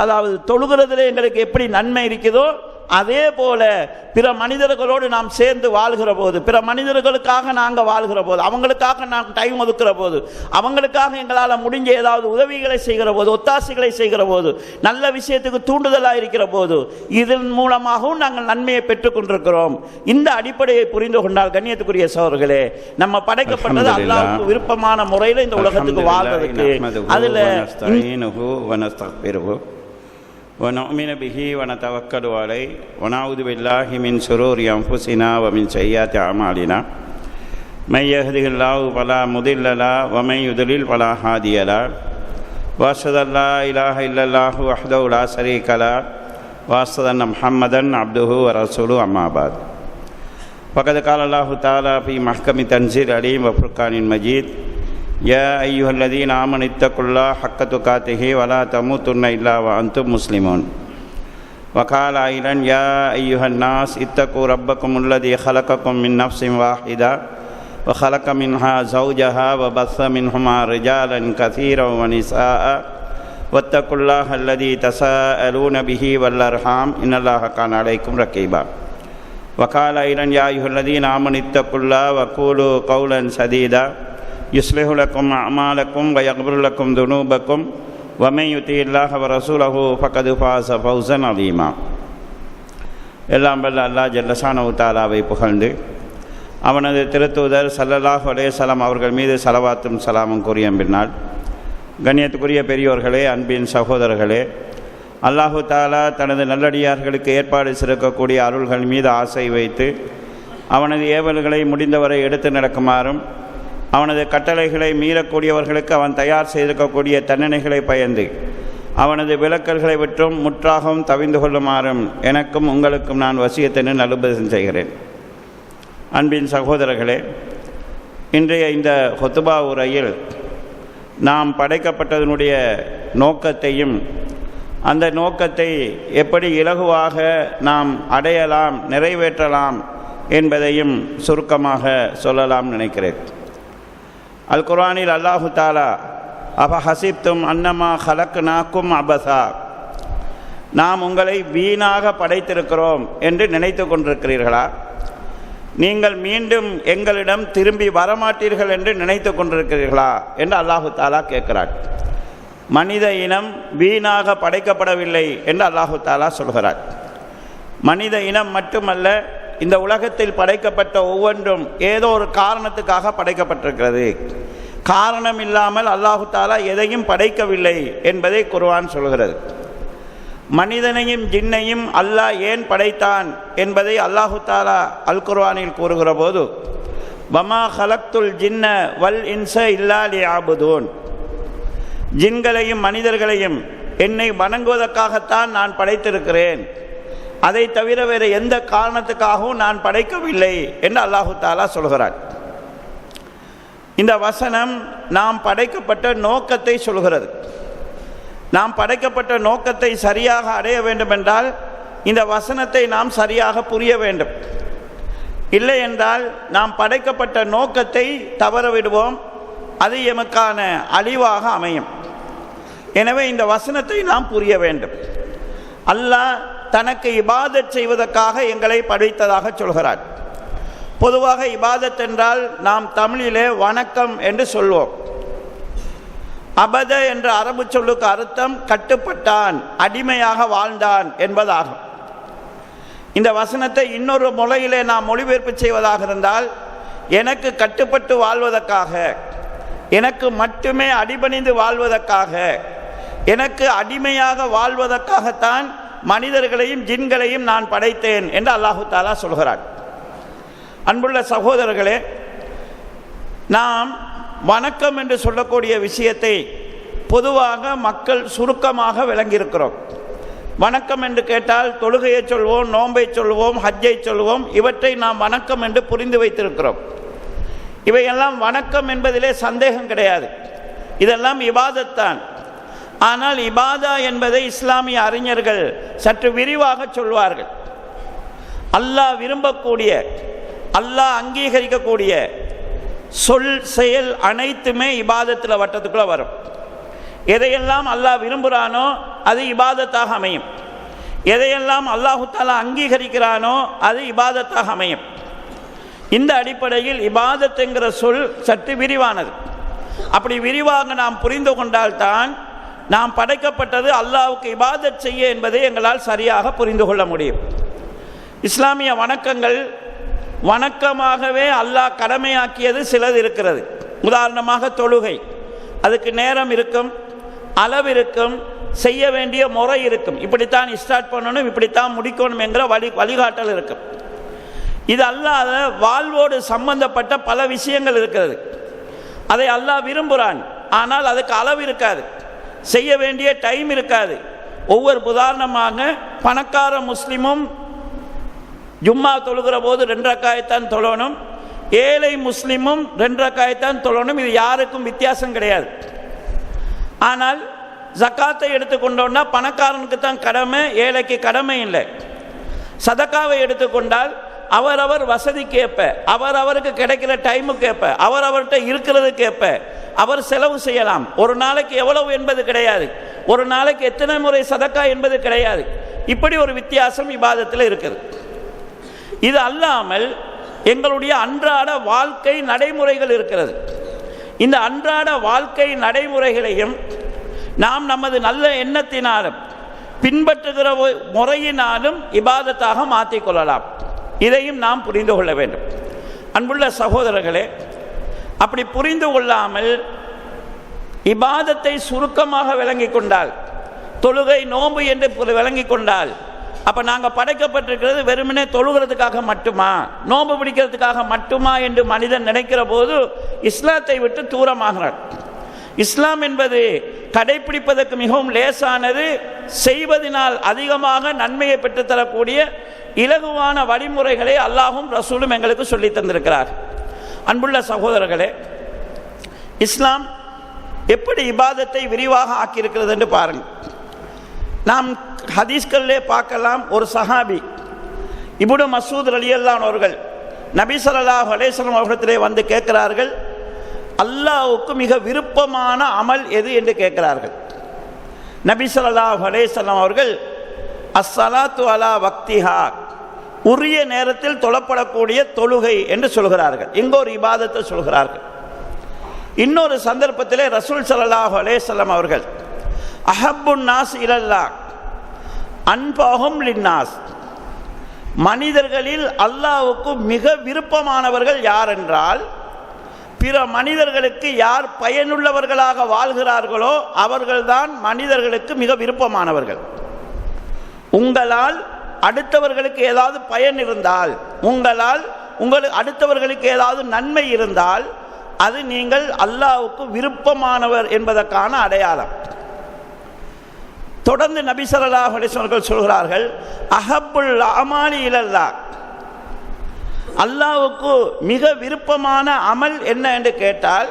அதாவது தொழுகிறதுல எங்களுக்கு எப்படி நன்மை இருக்குதோ அதே போல பிற மனிதர்களோடு நாம் சேர்ந்து வாழ்கிற போது, பிற மனிதர்களுக்காக நாங்கள் வாழ்கிற போது, அவங்களுக்காக நாம் டைம் ஒதுக்குற போது, அவங்களுக்காக எங்களால் முடிஞ்ச ஏதாவது உதவிகளை செய்கிற போது, ஒத்தாசைகளை செய்கிற போது, நல்ல விஷயத்துக்கு தூண்டுதலாக இருக்கிற போது, இதன் மூலமாகவும் நாங்கள் நன்மையை பெற்றுக் கொண்டிருக்கிறோம். இந்த அடிப்படையை புரிந்து கொண்டால் கண்ணியத்துக்குரிய சகோதரர்களே, நம்ம படைக்கப்பட்டது அல்லாஹ்வுக்கு விருப்பமான முறையில் இந்த உலகத்துக்கு வாழ்வதற்கு. அதில் ونؤمن به ونتوكل عليه ونعوذ بالله من شرور أنفسنا ومن سيئات أعمالنا من يهده الله فلا مضل له ومن يضلل فلا هادي له وأشهد أن لا إله إلا الله وحده لا شريك له وأشهد أن محمدا عبده ورسوله أما بعد فقد قال الله تعالى في محكم تنزيل العليم وفرقان المجيد يا أيها الذين آمنوا اتقوا الله حق تقاته ولا تموتن إلا وأنتم مسلمون وقال أيضا يا أيها الناس اتقوا ربكم الذي خلقكم من نفس واحدة وخلق منها زوجها وبث منهما رجالا كثيرا ونساء واتقوا الله الذي تساءلون به والأرحام إن الله كان عليكم رقيبا وقال أيضا يا أيها الذين آمنوا اتقوا الله وقولوا قولا سديدا يصلح لكم أعمالكم ويغفر لكم ذنوبكم ومن يطع الله ورسوله فقد فاز فوزا عظيما. எல்லாம் வல்ல அல்லாஹ் ஜல்ல ஷானஹு தஆலாவை புகழ்ந்து அவனது திருத்தூதர் ஸல்லல்லாஹு அலைஹி வஸல்லம் அவர்கள் மீது ஸலவாத்தும் ஸலாமும் கூறிய பின்னால், கண்ணியத்துக்குரிய பெரியோர்களே, அன்பின் சகோதரர்களே, அல்லாஹு தஆலா தனது நல்லடியார்களுக்கு ஏற்பாடு சிறக்கக்கூடிய அருள்கள் மீது ஆசை வைத்து அவனது ஏவல்களை முடிந்தவரை எடுத்து நடக்குமாறும், அவனது கட்டளைகளை மீறக்கூடியவர்களுக்கு அவன் தயார் செய்திருக்கக்கூடிய தண்டனைகளை பயந்து அவனது விலக்கல்களை விட்டும் முற்றாகவும் தவிந்து கொள்ளுமாறும் எனக்கும் உங்களுக்கும் நான் வசியத்தினை நல்லுபதேசம் செய்கிறேன். அன்பின் சகோதரர்களே, இன்றைய இந்த ஹுத்பா உரையில் நாம் படைக்கப்பட்டதனுடைய நோக்கத்தையும் அந்த நோக்கத்தை எப்படி இலகுவாக நாம் அடையலாம், நிறைவேற்றலாம் என்பதையும் சுருக்கமாக சொல்லலாம் நினைக்கிறேன். அல் குர்ஆனில் அல்லாஹு தஆலா அஃப ஹஸிப்தும் அன்னமா ஹலக்னாக்கும் அபஸா, நாம் உங்களை வீணாக படைத்திருக்கிறோம் என்று நினைத்து கொண்டிருக்கிறீர்களா? நீங்கள் மீண்டும் எங்களிடம் திரும்பி வரமாட்டீர்கள் என்று நினைத்து கொண்டிருக்கிறீர்களா என்று அல்லாஹு தஆலா கேட்கிறார். மனித இனம் வீணாக படைக்கப்படவில்லை என்று அல்லாஹு தஆலா சொல்கிறார். மனித இனம் மட்டுமல்ல, இந்த உலகத்தில் படைக்கப்பட்ட ஒவ்வொன்றும் ஏதோ ஒரு காரணத்துக்காக படைக்கப்பட்டிருக்கிறது. காரணம் இல்லாமல் அல்லாஹு தஆலா எதையும் படைக்கவில்லை என்பதை குர்ஆன் சொல்கிறது. மனிதனையும் ஜின்னையும் அல்லாஹ் ஏன் படைத்தான் என்பதை அல்லாஹு தஆலா அல் குர்ஆனில் கூறுகிற போது, வமா ஹலக்துல் ஜின்ன வல் இன்ஸ இல்லா லியஅபுதூன், ஜின்களையும் மனிதர்களையும் என்னை வணங்குவதற்காகத்தான் நான் படைத்திருக்கிறேன், அதை தவிர வேறு எந்த காரணத்துக்காகவும் நான் படைக்கவில்லை என்று அல்லாஹு தஆலா சொல்கிறார். இந்த வசனம் நாம் படைக்கப்பட்ட நோக்கத்தை சொல்கிறது. நாம் படைக்கப்பட்ட நோக்கத்தை சரியாக அடைய வேண்டுமென்றால் இந்த வசனத்தை நாம் சரியாக புரிய வேண்டும். இல்லை என்றால் நாம் படைக்கப்பட்ட நோக்கத்தை தவற விடுவோம், அது எமக்கான அழிவாக அமையும். எனவே இந்த வசனத்தை நாம் புரிய வேண்டும். அல்லாஹ் தனக்கு இபாதத் செய்வதற்காக எங்களை படைத்ததாக சொல்கிறார். பொதுவாக இபாதத் என்றால் நாம் தமிழிலே வணக்கம் என்று சொல்வோம். அபத என்ற அரபு சொல்லுக்கு அர்த்தம் கட்டுப்பட்டான், அடிமையாக வாழ்ந்தான் என்பதாகும். இந்த வசனத்தை இன்னொரு மொழியிலே நாம் மொழிபெயர்ப்பு செய்வதாக இருந்தால், எனக்கு கட்டுப்பட்டு வாழ்வதற்காக, எனக்கு மட்டுமே அடிபணிந்து வாழ்வதற்காக, எனக்கு அடிமையாக வாழ்வதற்காகத்தான் மனிதர்களையும் ஜின்களையும் நான் படைத்தேன் என்று அல்லாஹு தஆலா சொல்கிறார். அன்புள்ள சகோதரர்களே, நாம் வணக்கம் என்று சொல்லக்கூடிய விஷயத்தை பொதுவாக மக்கள் சுருக்கமாக விளங்கியிருக்கிறோம். வணக்கம் என்று கேட்டால் தொழுகையை சொல்வோம், நோன்பை சொல்வோம், ஹஜ்ஜை சொல்வோம். இவற்றை நாம் வணக்கம் என்று புரிந்து வைத்திருக்கிறோம். இவையெல்லாம் வணக்கம் என்பதிலே சந்தேகம் கிடையாது, இதெல்லாம் இபாதத்தான். ஆனால் இபாதா என்பதை இஸ்லாமிய அறிஞர்கள் சற்று விரிவாக சொல்வார்கள். அல்லாஹ் விரும்பக்கூடிய, அல்லாஹ் அங்கீகரிக்கக்கூடிய சொல் செயல் அனைத்துமே இபாதத்தில் வட்டத்துக்குள்ளே வரும். எதையெல்லாம் அல்லாஹ் விரும்புகிறானோ அது இபாதத்தாக அமையும். எதையெல்லாம் அல்லாஹு தஆலா அங்கீகரிக்கிறானோ அது இபாதத்தாக அமையும். இந்த அடிப்படையில் இபாதத் என்கிற சொல் சற்று விரிவானது. அப்படி விரிவாக நாம் புரிந்து கொண்டால்தான் நாம் படைக்கப்பட்டது அல்லாஹ்வுக்கு இபாதத் செய்ய என்பதை எங்களால் சரியாக புரிந்து கொள்ள முடியும். இஸ்லாமிய வணக்கங்கள் வணக்கமாகவே அல்லாஹ் கடமையாக்கியது சிலது இருக்கிறது. உதாரணமாக தொழுகை, அதுக்கு நேரம் இருக்கும், அளவு இருக்கும், செய்ய வேண்டிய முறை இருக்கும். இப்படித்தான் ஸ்டார்ட் பண்ணணும், இப்படித்தான் முடிக்கணும் என்கிற வழிகாட்டல் இருக்கும். இது அல்லாத வாழ்வோடு சம்பந்தப்பட்ட பல விஷயங்கள் இருக்கிறது. அதை அல்லாஹ் விரும்புகிறான், ஆனால் அதுக்கு அளவு இருக்காது, செய்ய வேண்டிய டைம் இருக்காது. ஒவ்வொரு உதாரணமாக பணக்கார முஸ்லிமும் ஜும்மா தொழுகிற போது 2 ரக்காயத்தான் தொழணும், ஏழை முஸ்லிமும் 2 ரக்காயத்தான் தொழணும். இது யாருக்கும் வித்தியாசம் கிடையாது. ஆனால் ஜக்காத்தை எடுத்துக்கொண்டோன்னா பணக்காரனுக்கு தான் கடமை, ஏழைக்கு கடமை இல்லை. சதக்காவை எடுத்துக்கொண்டால் அவரவர் வசதிக்கு ஏற்ப, அவருக்கு கிடைக்கிற டைமுக்கு ஏற்ப, அவர்கிட்ட இருக்கிறதுக்கு ஏற்ப அவர் செலவு செய்யலாம். ஒரு நாளைக்கு எவ்வளவு என்பது கிடையாது, ஒரு நாளைக்கு எத்தனை முறை சதக்கா என்பது கிடையாது. இப்படி ஒரு வித்தியாசம் இபாதத்தில் இருக்குது. இது அல்லாமல் எங்களுடைய அன்றாட வாழ்க்கை நடைமுறைகள் இருக்கிறது. இந்த அன்றாட வாழ்க்கை நடைமுறைகளையும் நாம் நமது நல்ல எண்ணத்தினாலும் பின்பற்றுகிற முறையினாலும் இபாதத்தாக மாற்றிக்கொள்ளலாம். இதையும் நாம் புரிந்து கொள்ள வேண்டும். அன்புள்ள சகோதரர்களே, அப்படி புரிந்து கொள்ளாமல் இபாதத்தை சுருக்கமாக விளங்கி கொண்டால், தொழுகை நோன்பு என்று விளங்கி கொண்டால், அப்போ நாங்கள் படைக்கப்பட்டிருக்கிறது வெறுமனே தொழுகிறதுக்காக மட்டுமா, நோன்பு பிடிக்கிறதுக்காக மட்டுமா என்று மனிதன் நினைக்கிற போது இஸ்லாத்தை விட்டு தூரமாகிறார். இஸ்லாம் என்பது கடைப்பிடிப்பதற்கு மிகவும் லேசானது, செய்வதனால் அதிகமாக நன்மையை பெற்றுத்தரக்கூடிய இலகுவான வழிமுறைகளை அல்லாஹும் ரசூலும் எங்களுக்கு சொல்லி தந்திருக்கிறார். அன்புள்ள சகோதரர்களே, இஸ்லாம் எப்படி இபாதத்தை விரிவாக ஆக்கியிருக்கிறது என்று பாருங்கள். நாம் ஹதீஸ்களிலே பார்க்கலாம். ஒரு சஹாபி இப்னு மஸ்ஊத் ரலியல்லாஹு அன்ஹு அவர்கள் நபி ஸல்லல்லாஹு அலைஹி வஸல்லம் அவர்களிடத்திலே வந்து கேட்கிறார்கள், அல்லாஹ்வுக்கு மிக விருப்பமான அமல் எது என்று கேட்கிறார்கள். நபி ஸல்லல்லாஹு அலைஹி வஸல்லம் அவர்கள் அஸ்ஸலாத்து அலா வக்திஹா, உரிய நேரத்தில் தொழப்படக்கூடிய தொழுகை என்று சொல்கிறார்கள். இங்கே ஒரு இபாதத்தை சொல்கிறார்கள். இன்னொரு சந்தர்ப்பத்திலே ரசூல் ஸல்லல்லாஹு அலைஹி வஸல்லம் அவர்கள் அஹப்புன் நாஸ் இலல்லாஹ் அன்பஹும் லின்னாஸ், மனிதர்களில் அல்லாஹ்வுக்கு மிக விருப்பமானவர்கள் யார் என்றால், பிற மனிதர்களுக்கு யார் பயனுள்ளவர்களாக வாழ்கிறார்களோ அவர்கள்தான் மனிதர்களுக்கு மிக விருப்பமானவர்கள். உங்களால் அடுத்தவர்களுக்கு ஏதாவது பயன் இருந்தால், உங்களுக்கு அடுத்தவர்களுக்கு ஏதாவது நன்மை இருந்தால், அது நீங்கள் அல்லாஹ்வுக்கு விருப்பமானவர் என்பதற்கான அடையாளம். தொடர்ந்து நபி ஸல்லல்லாஹு அலைஹி வஸல்லம் சொல்கிறார்கள், அஹப்புல் அமாலி இலல்லாஹ், அல்லாஹ்வுக்கு மிக விருப்பமான அமல் என்ன என்று கேட்டால்,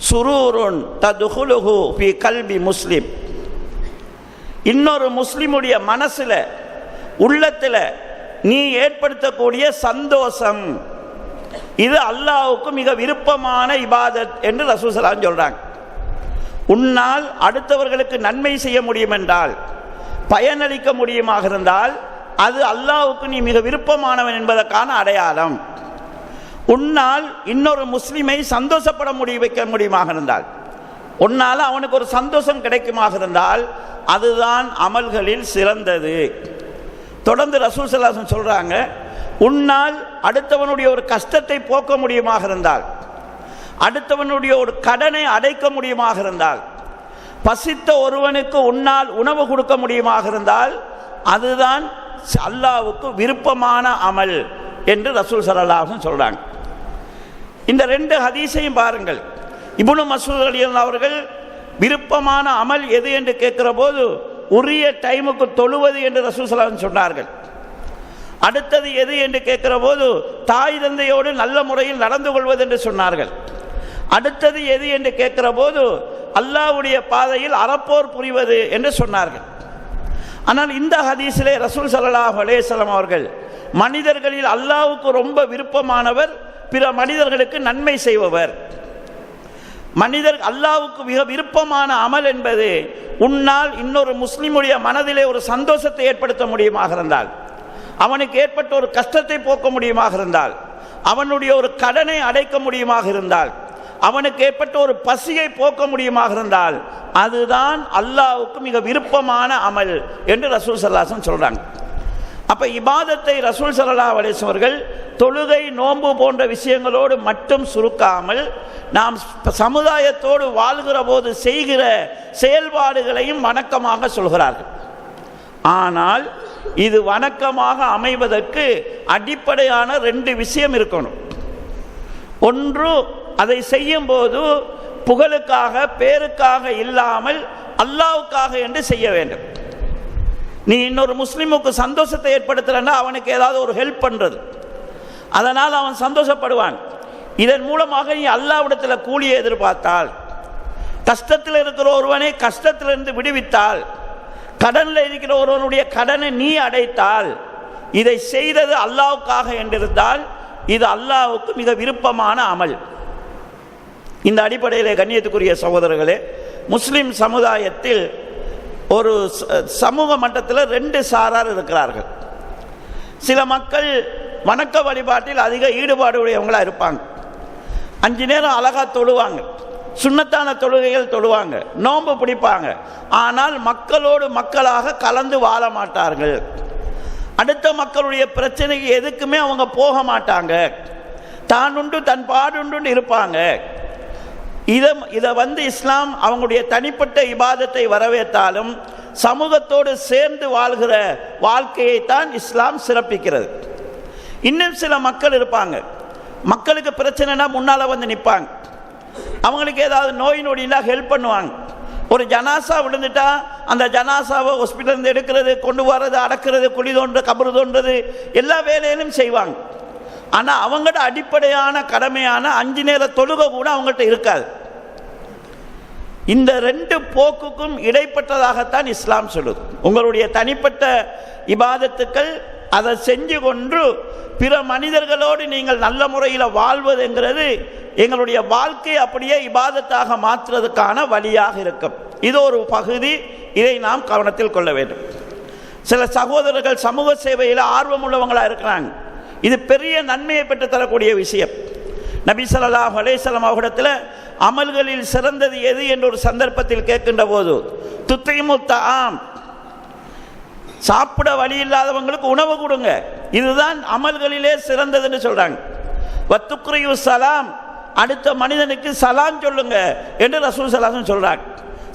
சுரூருன் ததுகுலுஹு ஃபி கல்பி முஸ்லிம், இன்னொரு முஸ்லிமுடைய மனசில் உள்ளத்தில் நீ ஏற்படுத்தக்கூடிய சந்தோஷம், இது அல்லாஹ்வுக்கு மிக விருப்பமான இபாதத் என்று ரசூல் ஸல்லல்லாஹு அலைஹி வஸல்லம் சொல்றாங்க. உன்னால் அடுத்தவர்களுக்கு நன்மை செய்ய முடியும் என்றால், பயனளிக்க முடியுமாக இருந்தால், அது அல்லாஹ்வுக்கு நீ மிக விருப்பமானவன் என்பதற்கான அடையாளம். உன்னால் இன்னொரு முஸ்லிமை சந்தோஷப்பட வைக்க முடியுமாக இருந்தால், உன்னால் அவனுக்கு ஒரு சந்தோஷம் கிடைக்குமாக இருந்தால், அதுதான் அமல்களில் சிறந்தது. தொடர்ந்து ரசூல் ஸல்லல்லாஹு அலைஹி வஸல்லம் சொல்றாங்க, உன்னால் அடுத்தவனுடைய ஒரு கஷ்டத்தை போக்க முடியுமாக இருந்தால், அடுத்தவனுடைய ஒரு கடனை அடைக்க முடியுமாக இருந்தால், பசித்த ஒருவனுக்கு உன்னால் உணவு கொடுக்க முடியுமாக இருந்தால், அதுதான் அல்லாஹ்வுக்கு விருப்பமான அமல் என்று ரசூல் ஸல்லல்லாஹு அலைஹி வஸல்லம் சொல்றாங்க. இந்த 2 ஹதீஸையும் பாருங்கள். இப்னு மஸ்ஊத் ரலியல்லாஹு அவர்கள் விருப்பமான அமல் எது என்று கேட்கிற போது உரிய டைமுக்கு தொழுவது என்று ரசூல் ஸல்லல்லாஹு அலைஹி வஸல்லம் சொன்னார்கள். அடுத்தது எது என்று கேட்கிற போது தாய் தந்தையோடு நல்ல முறையில் நடந்து கொள்வது என்று சொன்னார்கள். அடுத்தது எது என்று கேட்கிற போது அல்லாஹ்வுடைய பாதையில் அறப்போர் புரிவது என்று சொன்னார்கள். ஆனால் இந்த ஹதீஸிலே ரசூல் ஸல்லல்லாஹு அலைஹி வஸல்லம் அவர்கள் மனிதர்களில் அல்லாஹ்வுக்கு ரொம்ப விருப்பமானவர், பிற மனிதர்களுக்கு நன்மை செய்பவர். அல்லாஹ்வுக்கு மிக விருப்பமான அமல் என்பது உன்னால் இன்னொரு முஸ்லிமுடைய மனதிலே ஒரு சந்தோஷத்தை ஏற்படுத்த முடியுமாக இருந்தால், அவனுக்கு ஏற்பட்ட ஒரு கஷ்டத்தை போக்க முடியுமாக இருந்தால், அவனுடைய ஒரு கடனை அடைக்க முடியுமாக இருந்தால், அவனுக்கு ஏற்பட்ட ஒரு பசியை போக்க முடியுமாக இருந்தால், அதுதான் அல்லாஹ்வுக்கு மிக விருப்பமான அமல் என்று ரசூல் ஸல்லல்லாஹு அலைஹி வஸல்லம் சொல்றாங்க. அப்ப இபாதத்தை ரசூல் ஸல்லல்லாஹு அலைஹி வஸல்லம் அவர்கள் தொழுகை, நோன்பு போன்ற விஷயங்களோடு மட்டும் சுருக்காமல் நாம் சமுதாயத்தோடு வாழ்கிற போது செய்கிற செயல்பாடுகளையும் வணக்கமாக சொல்கிறார்கள். ஆனால் இது வணக்கமாக அமைவதற்கு அடிப்படையான 2 விஷயம் இருக்கணும். ஒன்று, அதை செய்யும் போது புகழுக்காக பேருக்காக இல்லாமல் அல்லாஹ்வுக்காக என்று செய்ய வேண்டும். நீ இன்னொரு முஸ்லிமுக்கு சந்தோஷத்தை ஏற்படுத்துறன்னா அவனுக்கு ஏதாவது ஒரு ஹெல்ப் பண்றது, அதனால் அவன் சந்தோஷப்படுவான். இதன் மூலமாக நீ அல்லாஹ்விடத்தில் கூலியை எதிர்பார்த்தால், கஷ்டத்தில் இருக்கிற ஒருவனை கஷ்டத்திலிருந்து விடுவித்தால், கடனில் இருக்கிற ஒருவனுடைய கடனை நீ அடைத்தால், இதை செய்தது அல்லாஹ்வுக்காக என்றிருந்தால் இது அல்லாஹ்வுக்கு மிக விருப்பமான அமல். இந்த அடிப்படையில் கண்ணியத்துக்குரிய சகோதரர்களே, முஸ்லிம் சமுதாயத்தில் ஒரு சமூக மட்டத்தில் 2 சாரார் இருக்கிறார்கள். சில மக்கள் வணக்க வழிபாட்டில் அதிக ஈடுபாடு உடையவங்களாக இருப்பாங்க. 5 நேரம் அழகா தொழுவாங்க, சுன்னத்தான தொழுகைகள் தொழுவாங்க, நோன்பு பிடிப்பாங்க. ஆனால் மக்களோடு மக்களாக கலந்து வாழ மாட்டார்கள். அடுத்த மக்களுடைய பிரச்சனைக்கு எதுக்குமே அவங்க போக மாட்டாங்க. தான் உண்டு தன் பாடுண்டு இருப்பாங்க. இதை இஸ்லாம் அவங்களுடைய தனிப்பட்ட இபாதத்தை வரவேற்றாலும் சமூகத்தோடு சேர்ந்து வாழ்கிற வாழ்க்கையை தான் இஸ்லாம் சிறப்பிக்கிறது. இன்னும் சில மக்கள் இருப்பாங்க, மக்களுக்கு பிரச்சனைனா முன்னால் வந்து நிற்பாங்க. அவங்களுக்கு ஏதாவது நோய் நொடினா ஹெல்ப் பண்ணுவாங்க. ஒரு ஜனாசா விழுந்துட்டா அந்த ஜனாசாவை ஹாஸ்பிட்டல் எடுக்கிறது, கொண்டு வர்றது, அடக்கிறது, குழி தோன்றது, கபரு தோன்றது, எல்லா வேலையிலும் செய்வாங்க. ஆனால் அவங்கள்ட்ட அடிப்படையான கடமையான 5 நேர தொழுகை கூட அவங்கள்ட்ட இருக்காது. இந்த 2 போக்குக்கும் இடைப்பட்டதாகத்தான் இஸ்லாம் சொல்லுது. உங்களுடைய தனிப்பட்ட இபாதத்துக்கள் அதை செஞ்சு கொண்டு பிற மனிதர்களோடு நீங்கள் நல்ல முறையில் வாழ்வதுங்கிறது எங்களுடைய வாழ்க்கை அப்படியே இபாதத்தாக மாற்றுறதுக்கான வழியாக இருக்கும். இது ஒரு பகுதி, இதை நாம் கவனத்தில் கொள்ள வேண்டும். சில சகோதரர்கள் சமூக சேவையில் ஆர்வம் உள்ளவங்களாக இருக்கிறாங்க. இது பெரிய நன்மையை பெற்று தரக்கூடிய விஷயம். நபி ஸல்லல்லாஹு அலைஹி வஸல்லம் அவர்களிடத்தில் அமல்களில் சிறந்தது எது என்ற ஒரு சந்தர்ப்பத்தில் கேட்கின்ற போது, துத்தைமு தஆம், சாப்பிட வழி இல்லாதவங்களுக்கு உணவு கொடுங்க, இதுதான் அமல்களிலே சிறந்ததுன்னு சொல்றாங்க. வத்துக்ரியு சலாம், அடுத்த மனிதனுக்கு சலாம் சொல்லுங்க என்று ரசூல் ஸல்லல்லாஹு அலைஹி வஸல்லம் சொல்றாங்க.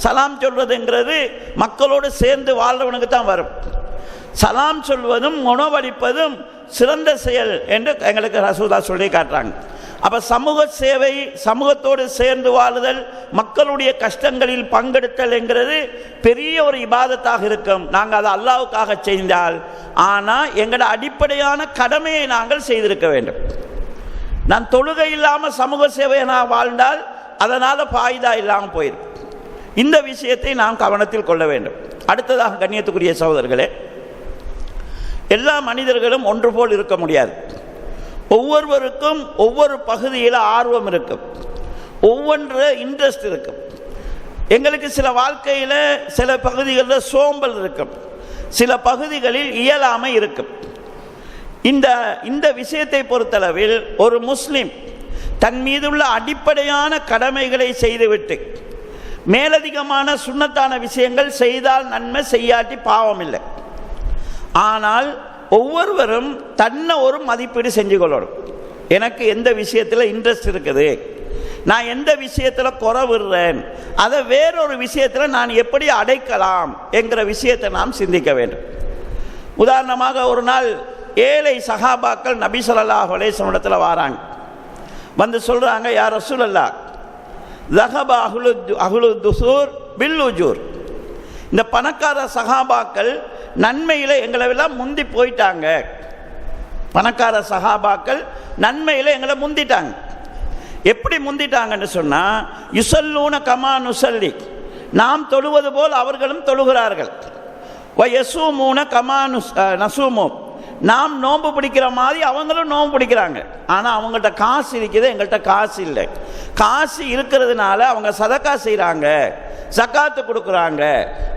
சலாம் சொல்றதுங்கிறது மக்களோடு சேர்ந்து வாழ்றவனுக்கு தான் வரும். சலாம் சொல்வதும் உணவளிப்பதும் சிறந்த செயல் என்று எங்களுக்கு ரசூலுல்லாஹ் சொல்லி காட்டுறாங்க. அப்போ சமூக சேவை, சமூகத்தோடு சேர்ந்து வாழுதல், மக்களுடைய கஷ்டங்களில் பங்கெடுத்தல் என்கிறது பெரிய ஒரு இபாதத்தாக இருக்கும். நாங்கள் அதை அல்லாஹ்வுக்காக செய்தால், ஆனால் எங்களோட அடிப்படையான கடமையை நாங்கள் செய்திருக்க வேண்டும். நான் தொழுகை இல்லாமல் சமூக சேவையை நான் வாழ்ந்தால் அதனால் பாய்தா இல்லாமல் போயிடும். இந்த விஷயத்தை நாம் கவனத்தில் கொள்ள வேண்டும். அடுத்ததாக கண்ணியத்துக்குரிய சகோதரர்களே, எல்லா மனிதர்களும் ஒன்று போல் இருக்க முடியாது. ஒவ்வொருவருக்கும் ஒவ்வொரு பகுதியில் ஆர்வம் இருக்கும், ஒவ்வொன்று இன்ட்ரெஸ்ட் இருக்கும். எங்களுக்கு சில வாழ்க்கையில் சில பகுதிகளில் சோம்பல் இருக்கும், சில பகுதிகளில் இயலாமை இருக்கும். இந்த விஷயத்தை பொறுத்தளவில் ஒரு முஸ்லிம் தன் மீதுள்ள அடிப்படையான கடமைகளை செய்துவிட்டு மேலதிகமான சுன்னத்தான விஷயங்கள் செய்தால் நன்மை, செய்யாட்டி பாவம் இல்லை. ஆனால் ஒவ்வொருவரும் தன்னை ஒரு மதிப்பீடு செஞ்சு கொள்ளணும். எனக்கு எந்த விஷயத்தில் இன்ட்ரெஸ்ட் இருக்குது, நான் எந்த விஷயத்தில் குறைவிடுறேன், அதை வேறொரு விஷயத்தில் நான் எப்படி அடைக்கலாம் என்கிற விஷயத்தை நாம் சிந்திக்க வேண்டும். உதாரணமாக ஒரு நாள் ஏழை சஹாபாக்கள் நபி ஸல்லல்லாஹு அலைஹி வஸல்லம் இடத்துல வராங்க. வந்து சொல்கிறாங்க, யா ரசூலல்லாஹ், ஸஹப அஹ்லு துஸூர் பில் உஜூர், இந்த பணக்கார சஹாபாக்கள் நன்மையில் எங்களை எல்லாம் முந்தி போயிட்டாங்க. பணக்கார சஹாபாக்கள் நன்மையில் எங்களை முந்திட்டாங்க. எப்படி முந்திட்டாங்கன்னு சொன்னால், யுசல்லூன கமா நுசல்லி, நாம் தொழுவது போல் அவர்களும் தொழுகிறார்கள். வயசூமூன கமா நசூமோ, நாம் நோன்பு பிடிக்கிற மாதிரி அவங்களும் நோன்பு பிடிக்கிறாங்க. ஆனால் அவங்கள்ட்ட காசு இருக்குது, எங்கள்கிட்ட காசு இல்லை. காசு இருக்கிறதுனால அவங்க சதக்கா செய்கிறாங்க, ஜகாத்து கொடுக்குறாங்க,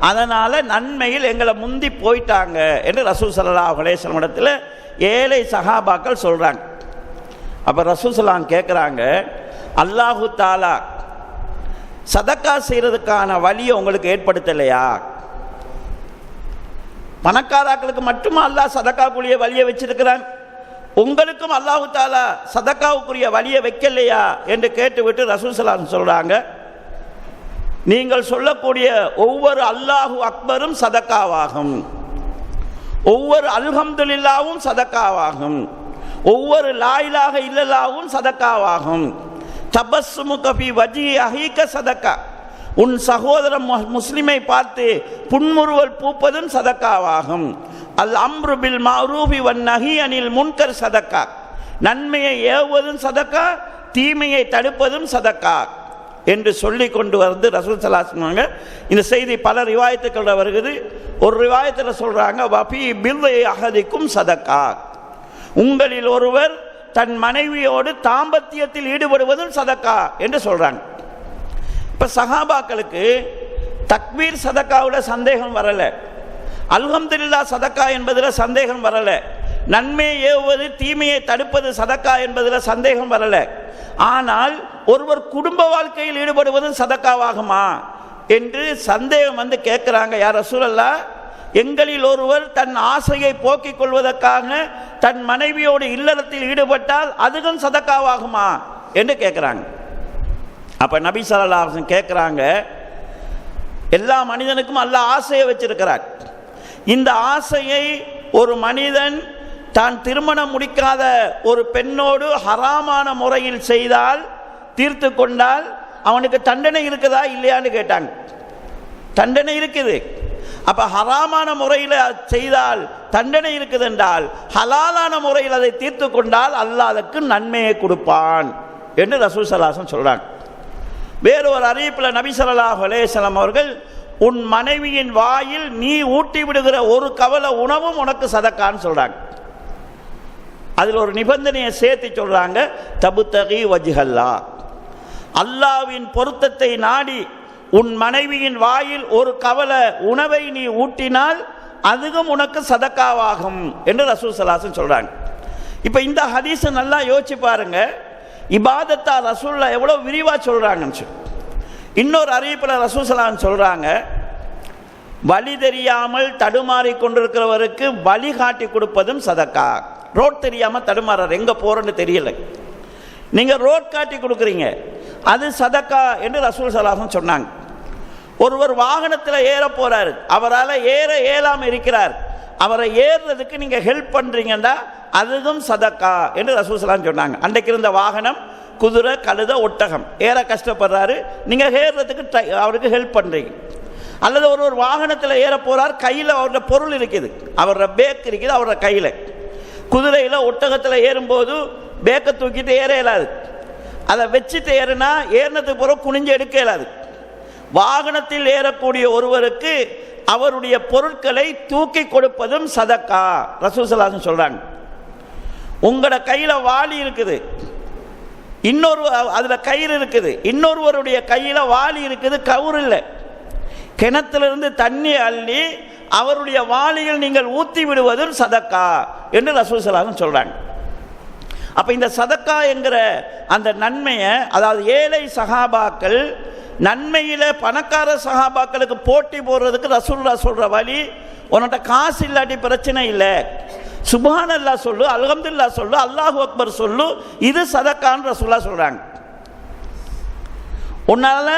அதனால் நன்மையில் எங்களை முந்தி போயிட்டாங்க என்று ரசூல் ஸல்லல்லாஹு அலைஹி வஸல்லம் இடத்துல ஏழை சஹாபாக்கள் சொல்கிறாங்க. அப்போ ரசூல் ஸல்லல்லாஹு கேட்குறாங்க, அல்லாஹு தாலா சதக்கா செய்கிறதுக்கான வழியை உங்களுக்கு ஏற்படுத்தலையா? பணக்காராக்களுக்கு மட்டுமா அல்லாஹ் சதக்காக்குரிய வழியை வச்சிருக்கிறான், உங்களுக்கும் அல்லாஹு தாலா சதக்காவுக்குரிய வழியை வைக்கலையா என்று கேட்டுவிட்டு ரசூல் ஸல்லல்லாஹு அலைஹி வஸல்லம் சொல்கிறாங்க, நீங்கள் சொல்லக்கூடிய ஒவ்வொரு அல்லாஹு அக்பரும் சதக்காவாகும், ஒவ்வொரு அல்ஹம்துலில்லாவும் சதக்காவாகும், ஒவ்வொரு லா இலாஹ இல்லல்லாவும் சதக்காவாகும். தபஸ்ஸுமுக ஃபீ வஜ்ஹி அஹீக சதக்கா, உன் சகோதரன் முஸ்லிமை பார்த்து புன்முறுவல் பூப்பதும் சதக்காவாகும். அல் அம்ரு பில் மஅரூஃபி வன் நஹி அனில் முன்கர் சதக்கா, நன்மையை ஏவுவதும் சதக்கா, தீமையை தடுப்பதும் சதக்கா என்று சொல்லி கொண்டு வந்து ரசூல் ஸல்லல்லாஹு அலைஹி வஸல்லம் இந்த செய்தி பல ரிவாயத்துக்களில் வருகிறது. ஒரு ரிவாயத்தில் சொல்கிறாங்க, வஃபீ பில்லை அஹதிக்கும் சதக்கா, உங்களில் ஒருவர் தன் மனைவியோடு தாம்பத்தியத்தில் ஈடுபடுவதும் சதக்கா என்று சொல்கிறாங்க. இப்போ சஹாபாக்களுக்கு தக்பீர் சதக்காவில் சந்தேகம் வரலை, அல்ஹம்துலில்லாஹ் சதக்கா என்பதில் சந்தேகம் வரலை, நன்மையை ஏவுவது தீமையை தடுப்பது சதக்கா என்பதில் சந்தேகம் வரலை. ஆனால் ஒருவர் குடும்ப வாழ்க்கையில் ஈடுபடுவதும் சதக்காவாகுமா என்று சந்தேகம் வந்து கேட்குறாங்க. யா ரசூலல்லாஹ், எங்களில் ஒருவர் தன் ஆசையை போக்கிக் கொள்வதற்காக தன் மனைவியோடு இல்லறத்தில் ஈடுபட்டால் அதுவும் சதக்காவாகுமா என்று கேட்குறாங்க. அப்போ நபி ஸல்லல்லாஹு அலைஹி வஸல்லம் கேட்குறாங்க, எல்லா மனிதனுக்கும் அல்லாஹ் ஆசையை வச்சிருக்கிறார். இந்த ஆசையை ஒரு மனிதன் தான் திருமணம் முடிக்காத ஒரு பெண்ணோடு ஹராமான முறையில் செய்தால், தீர்த்து கொண்டால் அவனுக்கு தண்டனை இருக்குதா இல்லையான்னு கேட்டாங்க. தண்டனை இருக்குது. அப்போ ஹராமான முறையில் செய்தால் தண்டனை இருக்குது என்றால், ஹலாலான முறையில் அதை தீர்த்து கொண்டால் அல்லாஹ் அதற்கு நன்மையை கொடுப்பான் என்று ரசூல் ஸல்லல்லாஹு அலைஹி வஸல்லம் சொல்கிறாங்க. வேறு ஒரு அறிவிப்பில் நபி ஸல்லல்லாஹு அலைஹி வஸல்லம் அவர்கள், உன் மனைவியின் வாயில் நீ ஊட்டி விடுகிற ஒரு கவலை உணவும் உனக்கு சதக்கான்னு சொல்கிறாங்க. அதில் ஒரு நிபந்தனையை சேர்த்து சொல்கிறாங்க, தபுத்தகி வஜ்ஹல்லா, அல்லாஹ்வின் பொருத்தத்தை நாடி உன் மனைவியின் வாயில் ஒரு கவலை உணவை நீ ஊட்டினால் அதுவும் உனக்கு சதக்காவாகும் என்று ரசூல் ஸல்லல்லாஹு அலைஹி வஸல்லம் சொல்கிறாங்க. இப்போ இந்த ஹதீஸை நல்லா யோசிச்சு பாருங்க, இபாதத்தா ரசூலுல்லாஹ் எவ்வளோ விரிவாக சொல்கிறாங்கன்னு சொல்லி. இன்னொரு அறிவிப்பில் ரசூல் ஸல்லல்லாஹு அலைஹி வஸல்லம் சொல்கிறாங்க, வழி தெரியாமல் தடுமாறி கொண்டிருக்கிறவருக்கு வழிகாட்டி கொடுப்பதும் சதக்கா. ரோட் தெரியாமல் தடுமாறார், எங்கே போகிறோன்னு தெரியலை, நீங்கள் ரோட் காட்டி கொடுக்குறீங்க, அது சதக்கா என்று ரசூல் ஸல்லல்லாஹு அலைஹி வஸல்லம் சொன்னாங்க. ஒருவர் வாகனத்தில் ஏற போகிறாரு, அவரால் ஏற இயலாமல் இருக்கிறார், அவரை ஏறுறதுக்கு நீங்கள் ஹெல்ப் பண்ணுறீங்கன்னா அதுவும் சதக்கா என்று ரசூல் ஸல்லல்லாஹு அலைஹி வஸல்லம் சொன்னாங்க. அன்றைக்கு இருந்த வாகனம் குதிரை, கழுதை, ஒட்டகம், ஏற கஷ்டப்படுறாரு, நீங்கள் ஏறுறதுக்கு அவருக்கு ஹெல்ப் பண்ணுறீங்க. அல்லது ஒரு வாகனத்தில் ஏற போகிறார், கையில் அவரோட பொருள் இருக்குது, அவரோட பேக் இருக்குது அவரோட கையில். குதிரையில் ஒட்டகத்தில் ஏறும்போது பேக்கை தூக்கிட்டு ஏற இயலாது, அதை வச்சுட்டு ஏறுனா ஏறினதுக்கு பிறகு குனிஞ்சு எடுக்க இயலாது. வாகனத்தில் ஏறக்கூடிய ஒருவருக்கு அவருடைய பொருட்களை தூக்கி கொடுப்பதும் சதக்கா ரசூல் ஸல்லல்லாஹு அலைஹி வஸல்லம் சொல்கிறாங்க. உங்களோட கையில் வாளி இருக்குது, இன்னொரு அதில் கயிறு இருக்குது, இன்னொருவருடைய கையில் வாளி இருக்குது, கவுறு இல்லை, கிணத்திலிருந்து தண்ணி அள்ளி அவருடைய வாளியில் நீங்கள் ஊற்றி விடுவதும் சதக்கா என்று ரசூல் ஸல்லல்லாஹு அலைஹி வஸல்லம் சொல்கிறாங்க. அப்போ இந்த சதக்கா என்கிற அந்த நன்மையை, அதாவது ஏழை சஹாபாக்கள் நன்மையில் பணக்கார சஹாபாக்களுக்கு போட்டி போடுறதுக்கு ரசூலுல்லாஹ் சொல்கிற வழி, உன்கிட்ட காசு இல்லாட்டி பிரச்சனை இல்லை, சுப்ஹானல்லாஹ் சொல்லு, அல்ஹம்துலில்லாஹ் சொல்லு, அல்லாஹு அக்பர் சொல்லு, இது சதக்கான்னு ரசூலுல்லாஹ் சொல்கிறாங்க. உன்னால்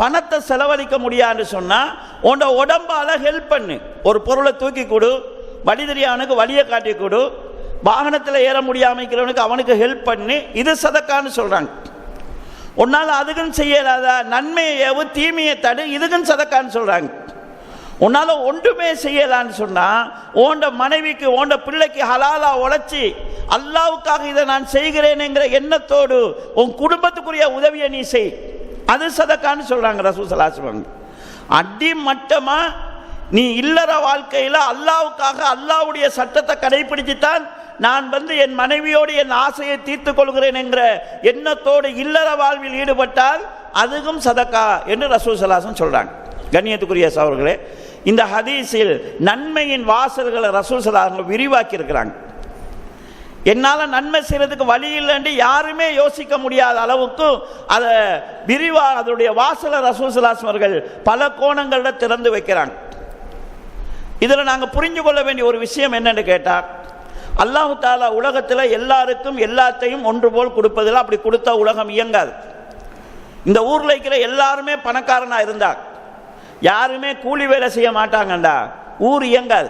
பணத்தை செலவழிக்க முடியாதுன்னு சொன்னால் உன்னோட உடம்பால் ஹெல்ப் பண்ணு, ஒரு பொருளை தூக்கி கொடு, வழி தெரியாதவனுக்கு வழியை காட்டி கொடு, வாகனத்தில் ஏற முடியாமல் இருக்கிறவனுக்கு அவனுக்கு ஹெல்ப் பண்ணு, இது சதக்கான்னு சொல்கிறாங்க. உன்னால் அதுக்கும் செய்யலாதா, நன்மையை ஏவு தீமையை தடு, இதுக்கும் சதக்கான்னு சொல்கிறாங்க. உன்னால் ஒன்றுமே செய்யலான்னு சொன்னால் உன்ட மனைவிக்கு உன்ட பிள்ளைக்கு ஹலாலா உழைச்சி அல்லாவுக்காக இதை நான் செய்கிறேனுங்கிற எண்ணத்தோடு உன் குடும்பத்துக்குரிய உதவியை நீ செய், அது சதக்கான்னு சொல்கிறாங்க ரசூல் ஸல்லல்லாஹு அலைஹி வஸல்லம். அடிமட்டமாக நீ இல்லற வாழ்க்கையில் அல்லாவுக்காக அல்லாவுடைய சட்டத்தை கடைபிடிச்சுத்தான் நான் என் மனைவியோடு என் ஆசையை தீர்த்து கொள்கிறேன் என்கிற எண்ணத்தோடு இல்லற வாழ்வில் ஈடுபட்டால் அதுவும் சதக்கா என்று ரசூல் ஸல்லல்லாஹு அலைஹி வஸல்லம் சொல்கிறாங்க. கண்ணியத்துக்குரிய சகோதரர்களே, இந்த ஹதீஸில் நன்மையின் வாசல்களை ரசூல் ஸல்லல்லாஹு அலைஹி வஸல்லம் விரிவாக்கி இருக்கிறாங்க. என்னால் நன்மை செய்யறதுக்கு வழி இல்லைன்னு யாருமே யோசிக்க முடியாத அளவுக்கு அதை விரிவாக அதனுடைய வாசலை ரசூல் ஸல்லல்லாஹு அலைஹி வஸல்லம் அவர்கள் பல கோணங்களில் திறந்து வைக்கிறாங்க. இதில் நாங்கள் புரிஞ்சு கொள்ள வேண்டிய ஒரு விஷயம் என்னன்னு கேட்டால், அல்லாஹு தாலா உலகத்தில் எல்லாருக்கும் எல்லாத்தையும் ஒன்று போல் கொடுப்பதில் அப்படி கொடுத்தா உலகம் இயங்காது. இந்த ஊரில் இருக்கிற எல்லாருமே பணக்காரனாக இருந்தார், யாருமே கூலி வேலை செய்ய மாட்டாங்கண்டா ஊர் இயங்காது,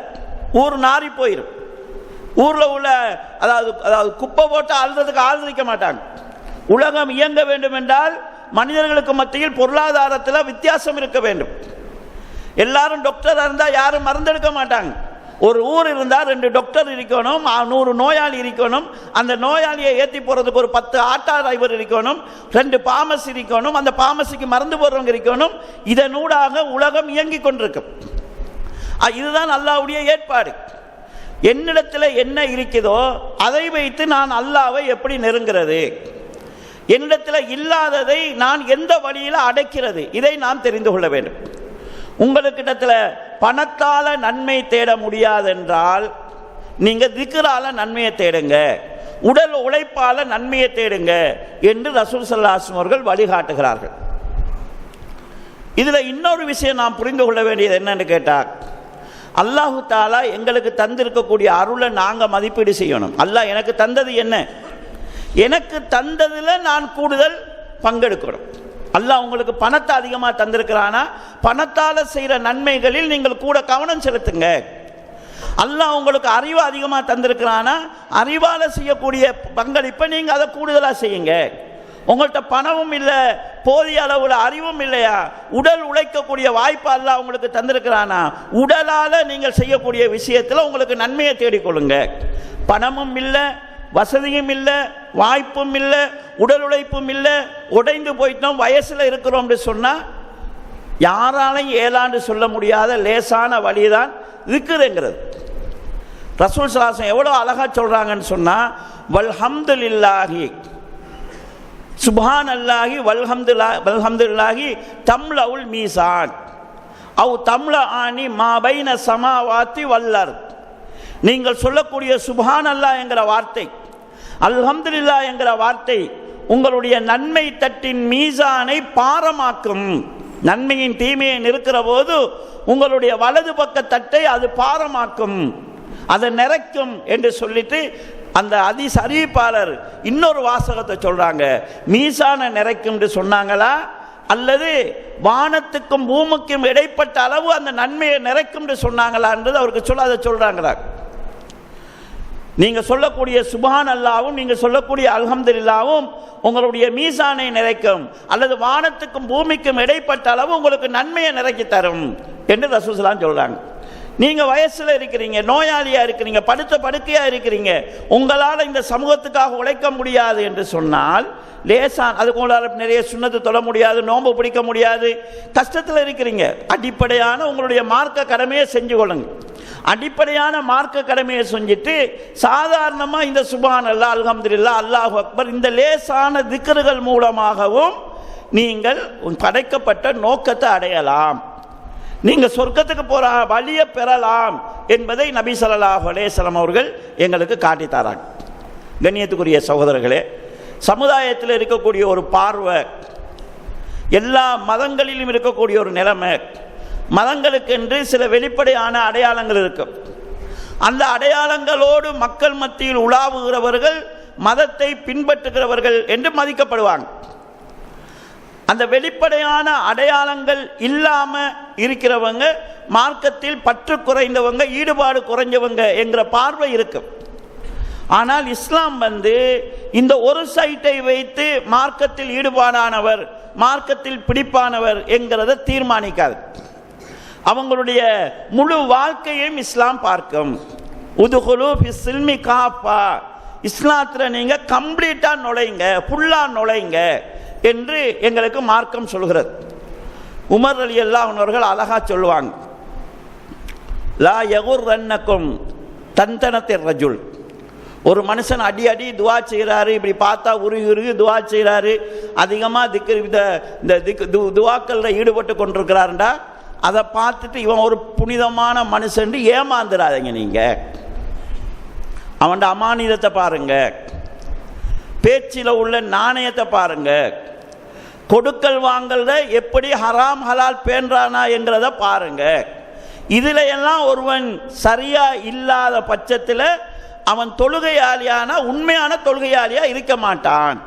ஊர் நாரி போயிடும். ஊரில் உள்ள அதாவது குப்பை போட்டு அழுறதுக்கு ஆதரிக்க மாட்டாங்க. உலகம் இயங்க வேண்டும் என்றால் மனிதர்களுக்கு மத்தியில் பொருளாதாரத்தில் வித்தியாசம் இருக்க வேண்டும். எல்லாரும் டாக்டராக இருந்தால் யாரும் மருந்தெடுக்க மாட்டாங்க. ஒரு ஊர் இருந்தால் 2 டாக்டர் இருக்கணும், 100 நோயாளி இருக்கணும், அந்த நோயாளியை ஏற்றி போகிறதுக்கு ஒரு 10 ஆட்டோ டிரைவர் இருக்கணும், 2 பாமசி இருக்கணும், அந்த பாமசிக்கு மருந்து போடுறவங்க இருக்கணும். இதனூடாக உலகம் இயங்கி கொண்டிருக்கும். இதுதான் அல்லாஹ்வுடைய ஏற்பாடு. என்னிடத்தில் என்ன இருக்குதோ அதை வைத்து நான் அல்லாஹ்வை எப்படி நெருங்கிறது, என்னிடத்தில் இல்லாததை நான் எந்த வழியில் அடைக்கிறது, இதை நான் தெரிந்து கொள்ள வேண்டும். உங்களுக்கிடத்தில் பணத்தால நன்மை தேட முடியாதென்றால் நீங்கள் திக்ரால நன்மையை தேடுங்க, உடல் உழைப்பால நன்மையை தேடுங்க என்று ரசூல் ஸல்லல்லாஹு அலைஹி வஸல்லம் அவர்கள் வழிகாட்டுகிறார்கள். இதில் இன்னொரு விஷயம் நாம் புரிந்து கொள்ள வேண்டியது என்னன்னு கேட்டால், அல்லாஹு தாலா எங்களுக்கு தந்திருக்கக்கூடிய அருளை நாங்கள் மதிப்பீடு செய்யணும். அல்லாஹ் எனக்கு தந்தது என்ன, எனக்கு தந்ததில் நான் கூடுதல் பங்கெடுக்கணும். அல்லாஹ் உங்களுக்கு பணத்தை அதிகமாக தந்திருக்கிறானா, பணத்தால் செய்கிற நன்மைகளில் நீங்கள் கூட கவனம் செலுத்துங்க. அல்லாஹ் உங்களுக்கு அறிவு அதிகமாக தந்திருக்கிறானா, அறிவால் செய்யக்கூடிய பங்களிப்பை நீங்கள் அதை கூடுதலாக செய்யுங்க. உங்கள்கிட்ட பணமும் இல்லை, போதிய அளவில் அறிவும் இல்லையா, உடல் உழைக்கக்கூடிய வாய்ப்பு அல்லாஹ் உங்களுக்கு தந்திருக்கிறானா, உடலால் நீங்கள் செய்யக்கூடிய விஷயத்தில் உங்களுக்கு நன்மையை தேடிக்கொள்ளுங்க. பணமும் இல்லை, வசதியும் இல்லை, வாய்ப்பும் இல்லை, உடல் உழைப்பும் இல்லை, உடைந்து போயிட்டோம், வயசில் இருக்கிறோம்னு சொன்னால் யாராலையும் ஏலாண்டு சொல்ல முடியாத லேசான வழிதான் திக்ருங்கிறது. ரசூல் ஸல்லல்லாஹு அலைஹி வஸல்லம் எவ்வளோ அழகாக சொல்கிறாங்கன்னு சொன்னால், வல்ஹம்துலில்லாஹி சுப்ஹான் அல்லாஹி வல்ஹம்துலில்லாஹி தம்லவுல் மீசான் அவ் தம்ல ஆனி மா பைன சமாவாத்தி வல்லர். நீங்கள் சொல்லக்கூடிய சுப்ஹான் அல்லாஹ் என்கிற வார்த்தை, அல்ஹம்துலில்லாஹ் என்கிற வார்த்தை உங்களுடைய நன்மை தட்டின் மீசானை பாரமாக்கும். நன்மையின் தீமையை நிற்கிற போது உங்களுடைய வலது பக்க தட்டை அது பாரமாக்கும், அதை நிறைக்கும் என்று சொல்லிட்டு அந்த ஹதீஸ் அறிவிப்பாளர் இன்னொரு வாசகத்தை சொல்றாங்க. மீசான நிறைக்கும் சொன்னாங்களா, அல்லது வானத்துக்கும் பூமிக்கும் இடைப்பட்ட அளவு அந்த நன்மையை நிறைக்கும் சொன்னாங்களான்றது அவருக்கு அதை சொல்றாங்களா. நீங்க சொல்லக்கூடிய சுப்ஹான் அல்லாஹ்வும் நீங்க சொல்லக்கூடிய அல்ஹம்துலில்லாஹ்வும் உங்களுடைய மீசானை நிறைக்கும், அல்லது வானத்துக்கும் பூமிக்கும் இடைப்பட்ட அளவு உங்களுக்கு நன்மையை நிறைக்கி தரும் என்று ரசூல் ஸல்லல்லாஹு அலைஹி வஸல்லம் சொல்றாங்க. நீங்க வயசுல இருக்கிறீங்க, நோயாளியா இருக்கிறீங்க, படுத்த படுக்கையா இருக்கிறீங்க, உங்களால் இந்த சமூகத்துக்காக உழைக்க முடியாது என்று சொன்னால் லேசான், அதுக்கு உங்களால் நிறைய சுன்னத்து தொழ முடியாது, நோன்பு பிடிக்க முடியாது, கஷ்டத்தில் இருக்கிறீங்க, அடிப்படையான உங்களுடைய மார்க்க கடமையை செஞ்சு கொள்ளுங்க. அடிப்படையான மார்க்க கடமையை செஞ்சுட்டு சாதாரணமாக இந்த சுப்ஹான் அல்லாஹ், அல்ஹம்துலில்லாஹ், அல்லாஹு அக்பர் இந்த லேசான திக்ருகள் மூலமாகவும் நீங்கள் படைக்கப்பட்ட நோக்கத்தை அடையலாம், நீங்கள் சொர்க்கத்துக்கு போகிற வழியை பெறலாம் என்பதை நபி ஸல்லல்லாஹு அலைஹி வஸல்லம் அவர்கள் எங்களுக்கு காட்டித்தாராங்க. கண்ணியத்துக்குரிய சகோதரர்களே, சமுதாயத்தில் இருக்கக்கூடிய ஒரு பார்வை, எல்லா மதங்களிலும் இருக்கக்கூடிய ஒரு நிலைமை, மதங்களுக்கு என்று சில வெளிப்படையான அடையாளங்கள் இருக்கும். அந்த அடையாளங்களோடு மக்கள் மத்தியில் உலாவுகிறவர்கள் மதத்தை பின்பற்றுகிறவர்கள் என்று மதிக்கப்படுவாங்க. அந்த வெளிப்படையான அடையாளங்கள் இல்லாம இருக்கிறவங்க மார்க்கத்தில் பற்று குறைந்தவங்க, ஈடுபாடு குறைஞ்சவங்க என்கிற பார்வை இருக்கும். ஆனால் இஸ்லாம் இந்த ஒரு சைட்டை வைத்து மார்க்கத்தில் ஈடுபாடானவர், மார்க்கத்தில் பிடிப்பானவர் என்கிறத தீர்மானிக்காது. அவங்களுடைய முழு வாழ்க்கையும் இஸ்லாம் பார்க்கும். உதுகுலு ஃபிஸ் சில்மி காஃபா, இஸ்லாத்தில் நீங்க கம்ப்ளீட்டா நுழைங்க, ஃபுல்லா நுழைங்க என்று எங்களுக்கு மார்க்கம் சொல்கிறது. உமர் ரலியல்லாஹு அன்ஹு அவர்கள் அழகா சொல்லுவாங்க, லா யகுர்ரன்னக்கும் தந்தனத்திர் ரஜுல். ஒரு மனுஷன் அடி அடி துவா செய்கிறாரு, இப்படி பார்த்தா உருகி உருகி துவா செய்கிறாரு, அதிகமாக துவாக்களில் ஈடுபட்டு கொண்டிருக்கிறாருண்டா அதை பார்த்துட்டு இவன் ஒரு புனிதமான மனுஷன் ஏமாந்துடாதீங்க. நீங்கள் அவன் அமானிதத்தை பாருங்க, பேச்சில் உள்ள நாணயத்தை பாருங்க, கொடுக்கல் வாங்கல்ல எப்படி ஹராம் ஹலால் பேன்றானா என்கிறத பாருங்க. இதில் எல்லாம் ஒருவன் சரியா இல்லாத பட்சத்தில் அவன் தொழுகையாளியான உண்மையான தொழுகையாளியா இருக்க மாட்டான்.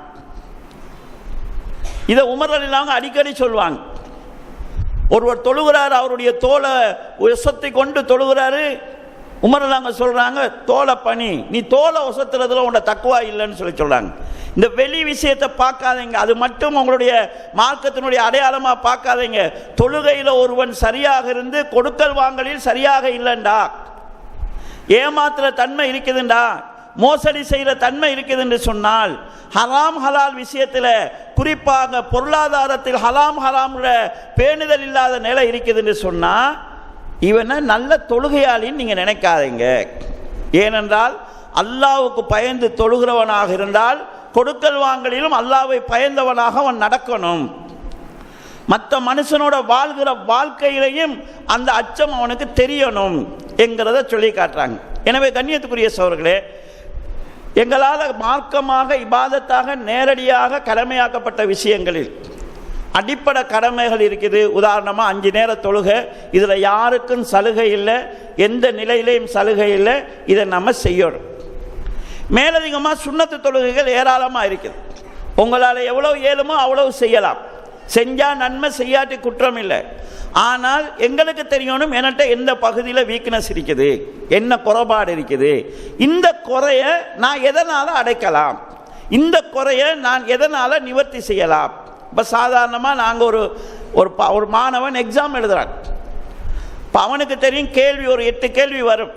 இதை உமர் ரலியல்லாஹு அடிக்கடி சொல்வாங்க. ஒருவர் தொழுகிறார், அவருடைய தோலை உசத்தை கொண்டு தொழுகிறாரு. உமர் ரலியல்லாஹு சொல்றாங்க, தோலை பணி, நீ தோலை உசத்துறதுல உன்னை தக்குவா இல்லைன்னு சொல்றாங்க. இந்த வெளி விஷயத்தை பார்க்காதீங்க, அது மட்டும் உங்களுடைய மார்க்கத்தினுடைய அடையாளமா பார்க்காதீங்க. தொழுகையில் ஒருவன் சரியாக இருந்து கொடுக்கல் வாங்கலில் சரியாக இல்லைண்டா, ஏமாத்துற தன்மை இருக்குதுண்டா, மோசடி செய்கிற தன்மை இருக்குது என்று சொன்னால், ஹராம் ஹலால் விஷயத்தில் குறிப்பாக பொருளாதாரத்தில் ஹலாம் ஹராம்ல பேணுதல் இல்லாத நிலை இருக்குது என்று சொன்னால் இவனை நல்ல தொழுகையாளின்னு நீங்கள் நினைக்காதீங்க. ஏனென்றால் அல்லாஹ்வுக்கு பயந்து தொழுகிறவனாக இருந்தால் கொடுக்கல் வாங்கலிலும் அல்லாஹ்வை பயந்தவனாக அவன் நடக்கணும். மற்ற மனுஷனோட வாழ்கிற வாழ்க்கையிலையும் அந்த அச்சம் அவனுக்கு தெரியணும் என்கிறத சொல்லி காட்டுறாங்க. எனவே கண்ணியத்துக்குரிய சகோதரர்களே, எங்களால் மார்க்கமாக இபாதத்தாக நேரடியாக கடமையாக்கப்பட்ட விஷயங்களில் அடிப்படை கடமைகள் இருக்குது. உதாரணமாக 5 நேர தொழுகை, இதில் யாருக்கும் சலுகை இல்லை, எந்த நிலையிலையும் சலுகை இல்லை, இதை நம்ம செய்யணும். மேலதிகமாக சுன்னத்து தொழுகைகள் ஏராளமாக இருக்குது. உங்களால் எவ்வளோ இயலுமோ அவ்வளவு செய்யலாம். செஞ்சால் நன்மை, செய்யாட்டி குற்றம் இல்லை. ஆனால் எங்களுக்கு தெரியணும் என்கிட்ட எந்த பகுதியில் வீக்னஸ் இருக்குது, என்ன குறைபாடு இருக்குது, இந்த குறையை நான் எதனால் அடைக்கலாம், இந்த குறையை நான் எதனால் நிவர்த்தி செய்யலாம். இப்போ சாதாரணமாக நாங்கள் ஒரு மாணவன் எக்ஸாம் எழுதுகிறான். இப்போ அவனுக்கு தெரியும் கேள்வி ஒரு 8 கேள்வி வரும்.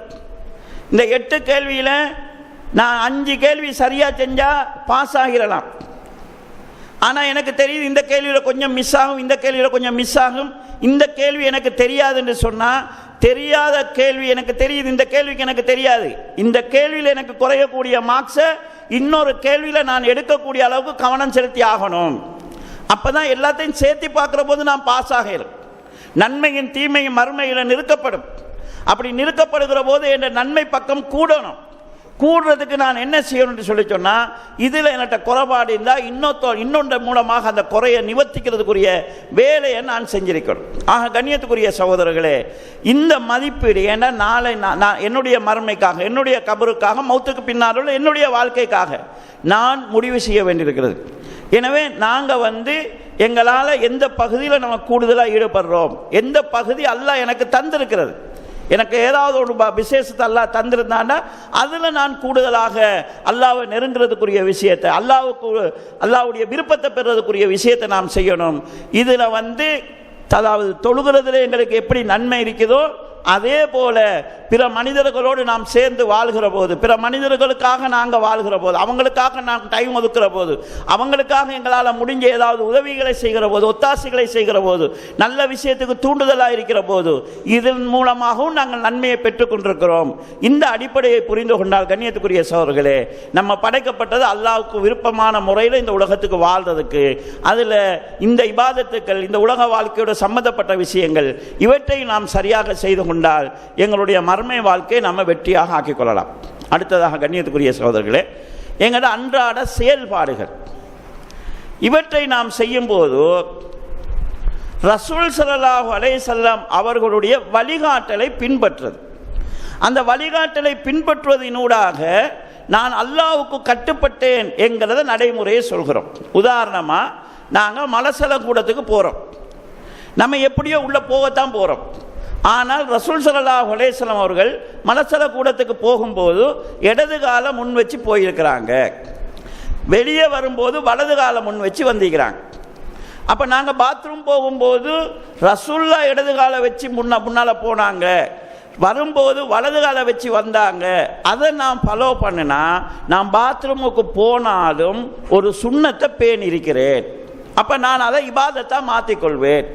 இந்த 8 கேள்வியில் நான் 5 கேள்வி சரியாக செஞ்சால் பாஸ் ஆகிடலாம். ஆனால் எனக்கு தெரியுது இந்த கேள்வியில் கொஞ்சம் மிஸ் ஆகும், இந்த கேள்வியில் கொஞ்சம் மிஸ் ஆகும், இந்த கேள்வி எனக்கு தெரியாது என்று சொன்னால், தெரியாத கேள்வி எனக்கு தெரியுது, இந்த கேள்விக்கு எனக்கு தெரியாது, இந்த கேள்வியில் எனக்கு குறையக்கூடிய மார்க்ஸை இன்னொரு கேள்வியில் நான் எடுக்கக்கூடிய அளவுக்கு கவனம் செலுத்தி ஆகணும். அப்போ தான் எல்லாத்தையும் சேர்த்து பார்க்குற போது நான் பாஸ் ஆகிறேன். நன்மையின் தீமையும் மறுமையில் நிறுக்கப்படும். அப்படி நிறுக்கப்படுகிற போது என் நன்மை பக்கம் கூடணும். கூடுறதுக்கு நான் என்ன செய்யணும்னு சொல்லி சொன்னால், இதில் என்கிட்ட குறைபாடு இருந்தால் இன்னொன்று மூலமாக அந்த குறையை நிவர்த்திக்கிறதுக்குரிய வேலையை நான் செஞ்சிருக்கணும். ஆக கண்ணியத்துக்குரிய சகோதரர்களே, இந்த மதிப்பீடு ஏன்னா நாளை நான் என்னுடைய மறுமைக்காக, என்னுடைய கபருக்காக, மௌத்துக்கு பின்னால் உள்ள என்னுடைய வாழ்க்கைக்காக நான் முடிவு செய்ய வேண்டியிருக்கிறது. எனவே நாங்கள் எங்களால் எந்த பகுதியில் நம்ம கூடுதலாக ஈடுபடுறோம், எந்த பகுதி அல்லாஹ் எனக்கு தந்திருக்கிறது, எனக்கு ஏதாவது ஒரு விசேஷத்தை அல்லாஹ் தந்திருந்தாண்டா அதில் நான் கூடுதலாக அல்லாஹ்வை நெருங்குறதுக்குரிய விஷயத்தை, அல்லாஹ்வுடைய விருப்பத்தை பெறுறதுக்குரிய விஷயத்தை நாம் செய்யணும். இதில் அதாவது தொழுகிறதுல எங்களுக்கு எப்படி நன்மை இருக்குதோ அதே போல பிற மனிதர்களோடு நாம் சேர்ந்து வாழ்கிற போது, பிற மனிதர்களுக்காக நாங்கள் வாழ்கிற போது, அவங்களுக்காக நாம் டைம் ஒதுக்குற போது, அவங்களுக்காக எங்களால் முடிஞ்ச ஏதாவது உதவிகளை செய்கிற போது, ஒத்தாசைகளை செய்கிற போது, நல்ல விஷயத்துக்கு தூண்டுதலாக இருக்கிற போது, இதன் மூலமாகவும் நாங்கள் நன்மையை பெற்றுக்கொண்டிருக்கிறோம். இந்த அடிப்படையை புரிந்து கொண்டால் கண்ணியத்துக்குரிய சகோதரர்களே, நம்ம படைக்கப்பட்டது அல்லாஹ்வுக்கு விருப்பமான முறையில் இந்த உலகத்துக்கு வாழ்றதுக்கு. அதில் இந்த இபாதத்துக்கள், இந்த உலக வாழ்க்கையோட சம்பந்தப்பட்ட விஷயங்கள், இவற்றை நாம் சரியாக செய்து கொண்டால் எங்களுடைய மர்மை வாழ்க்கையை நம்ம வெற்றியாக ஆக்கிக் கொள்ளலாம். அடுத்ததாக கண்ணியத்துக்குரிய சகோதரர்களே, எங்களோட அன்றாட செயல்பாடுகள் இவற்றை நாம் செய்யும் போது ரசூல் ஸல்லல்லாஹு அலைஹி வஸல்லம் அவர்களுடைய வழிகாட்டலை பின்பற்றுவது, அந்த வழிகாட்டலை பின்பற்றுவதனூடாக நான் அல்லாஹ்வுக்கு கட்டுப்பட்டேன் என்கிறத நடைமுறையை சொல்கிறோம். உதாரணமாக நாங்கள் மலசல கூடத்துக்கு போகிறோம். நம்ம எப்படியோ உள்ளே போகத்தான் போகிறோம். ஆனால் ரசூல் ஸல்லல்லாஹு அலைஹி வஸல்லம் அவர்கள் மலசல கூடத்துக்கு போகும்போது இடது காலை முன் வச்சு போயிருக்கிறாங்க, வெளியே வரும்போது வலது காலை முன் வச்சு வந்திருக்கிறாங்க. அப்போ நாங்கள் பாத்ரூம் போகும்போது ரசூல்லா இடது காலை வச்சு முன்னால் போனாங்க, வரும்போது வலது காலை வச்சு வந்தாங்க. அதை நான் ஃபாலோ பண்ணினா நான் பாத்ரூமுக்கு போனாலும் ஒரு சுன்னத்தை பேணி இருக்கிறேன். அப்போ நான் அதை இபாதத்தாக மாற்றிக்கொள்வேன்.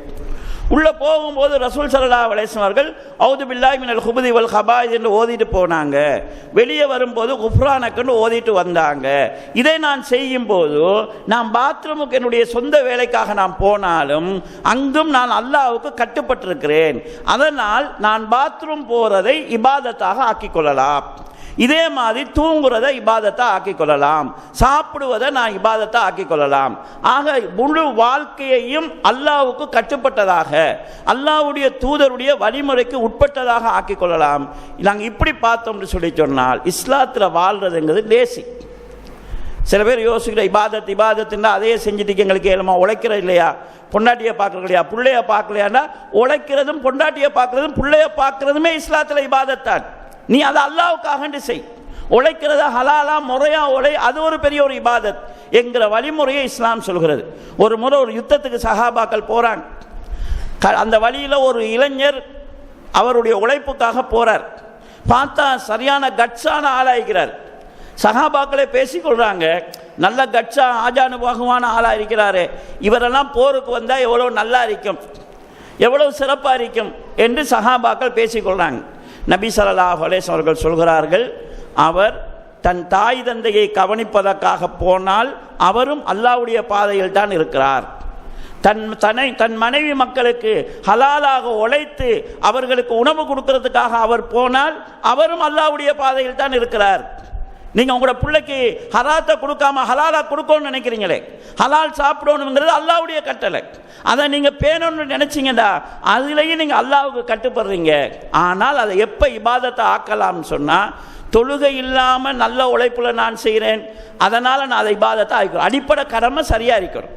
உள்ளே போகும்போது ரசூல் ஸல்லல்லாஹு அலைஹி வஸல்லம் அவர்கள் அவுது பில்லாஹி மினல் குபுதி வல் கபாயித் என்று ஓதிட்டு போனாங்க. வெளியே வரும்போது குஃப்ரானக்கன்னு ஓதிட்டு வந்தாங்க. இதை நான் செய்யும் போது நான் பாத்ரூமுக்கு என்னுடைய சொந்த வேலைக்காக நான் போனாலும் அங்கும் நான் அல்லாஹ்வுக்கு கட்டுப்பட்டிருக்கிறேன். அதனால் நான் பாத்ரூம் போறதை இபாதத்தாக ஆக்கிக் கொள்ளலாம். இதே மாதிரி தூங்குறதை இபாதத்தை ஆக்கிக் கொள்ளலாம், சாப்பிடுவதை நான் இபாதத்தை ஆக்கிக் கொள்ளலாம். ஆக முழு வாழ்க்கையையும் அல்லாஹ்வுக்கு கட்டுப்பட்டதாக, அல்லாஹ்வுடைய தூதருடைய வழிமுறைக்கு உட்பட்டதாக ஆக்கிக் கொள்ளலாம். நாங்கள் இப்படி பார்த்தோம்னு சொல்லி சொன்னால் இஸ்லாத்தில் வாழ்றதுங்கிறது லேசி. சில பேர் யோசிக்கிற இபாதத்துன்னா அதையே செஞ்சுட்டு எங்களுக்கு ஏழுமா உழைக்கிற இல்லையா, பொண்டாட்டியை பார்க்கறது இல்லையா, பிள்ளைய பார்க்கலையான்னா உழைக்கிறதும் பொண்டாட்டியை பார்க்கறதும் பிள்ளைய பார்க்கறதுமே இஸ்லாத்தில் இபாதத்தான். நீ அதை அல்லாஹ்வுக்காக செய். உழைக்கிறத ஹலாலா முறையா உழை, அது ஒரு பெரிய ஒரு இபாதத் என்கிற வழிமுறையை இஸ்லாம் சொல்கிறது. ஒரு முறை ஒரு யுத்தத்துக்கு சஹாபாக்கள் போறாங்க. அந்த வழியில் ஒரு இளைஞர் அவருடைய உழைப்புக்காக போறார். பார்த்தா சரியான கட்ஸான ஆளாகிறார். சஹாபாக்களே பேசிக்கொள்றாங்க, நல்ல கட்ஸா ஆஜானுபாகமான ஆளா இருக்கிறாரு, இவரெல்லாம் போருக்கு வந்தால் எவ்வளோ நல்லா இருக்கும், எவ்வளவு சிறப்பாக இருக்கும் என்று சஹாபாக்கள் பேசிக்கொள்றாங்க. நபி ஸல்லல்லாஹு அலைஹி வஸல்லம் அவர்கள் சொல்கிறார்கள், அவர் தன் தாய் தந்தையை கவனிப்பதற்காக போனால் அவரும் அல்லாஹ்வுடைய பாதையில் தான் இருக்கிறார். தன் மனைவி மக்களுக்கு ஹலாலாக உழைத்து அவர்களுக்கு உணவு கொடுக்கறதுக்காக அவர் போனால் அவரும் அல்லாஹ்வுடைய பாதையில் தான் இருக்கிறார். நீங்கள் உங்களோட பிள்ளைக்கு ஹராத்தை கொடுக்காம ஹலாலா கொடுக்கணும்னு நினைக்கிறீங்களே, ஹலால் சாப்பிடணுங்கிறது அல்லாஹ்வுடைய கட்டளை. அதை நீங்கள் பேணணும்னு நினைச்சிங்கடா அதுலேயும் நீங்கள் அல்லாஹ்வுக்கு கட்டுப்படுறீங்க. ஆனால் அதை எப்போ இபாதத்தை ஆக்கலாம்னு சொன்னால், தொழுகை இல்லாமல் நல்ல உழைப்பில் நான் செய்கிறேன் அதனால் நான் அதை இபாதத்தை ஆக்கணும். அடிப்படை கடமை சரியாக இருக்கணும்.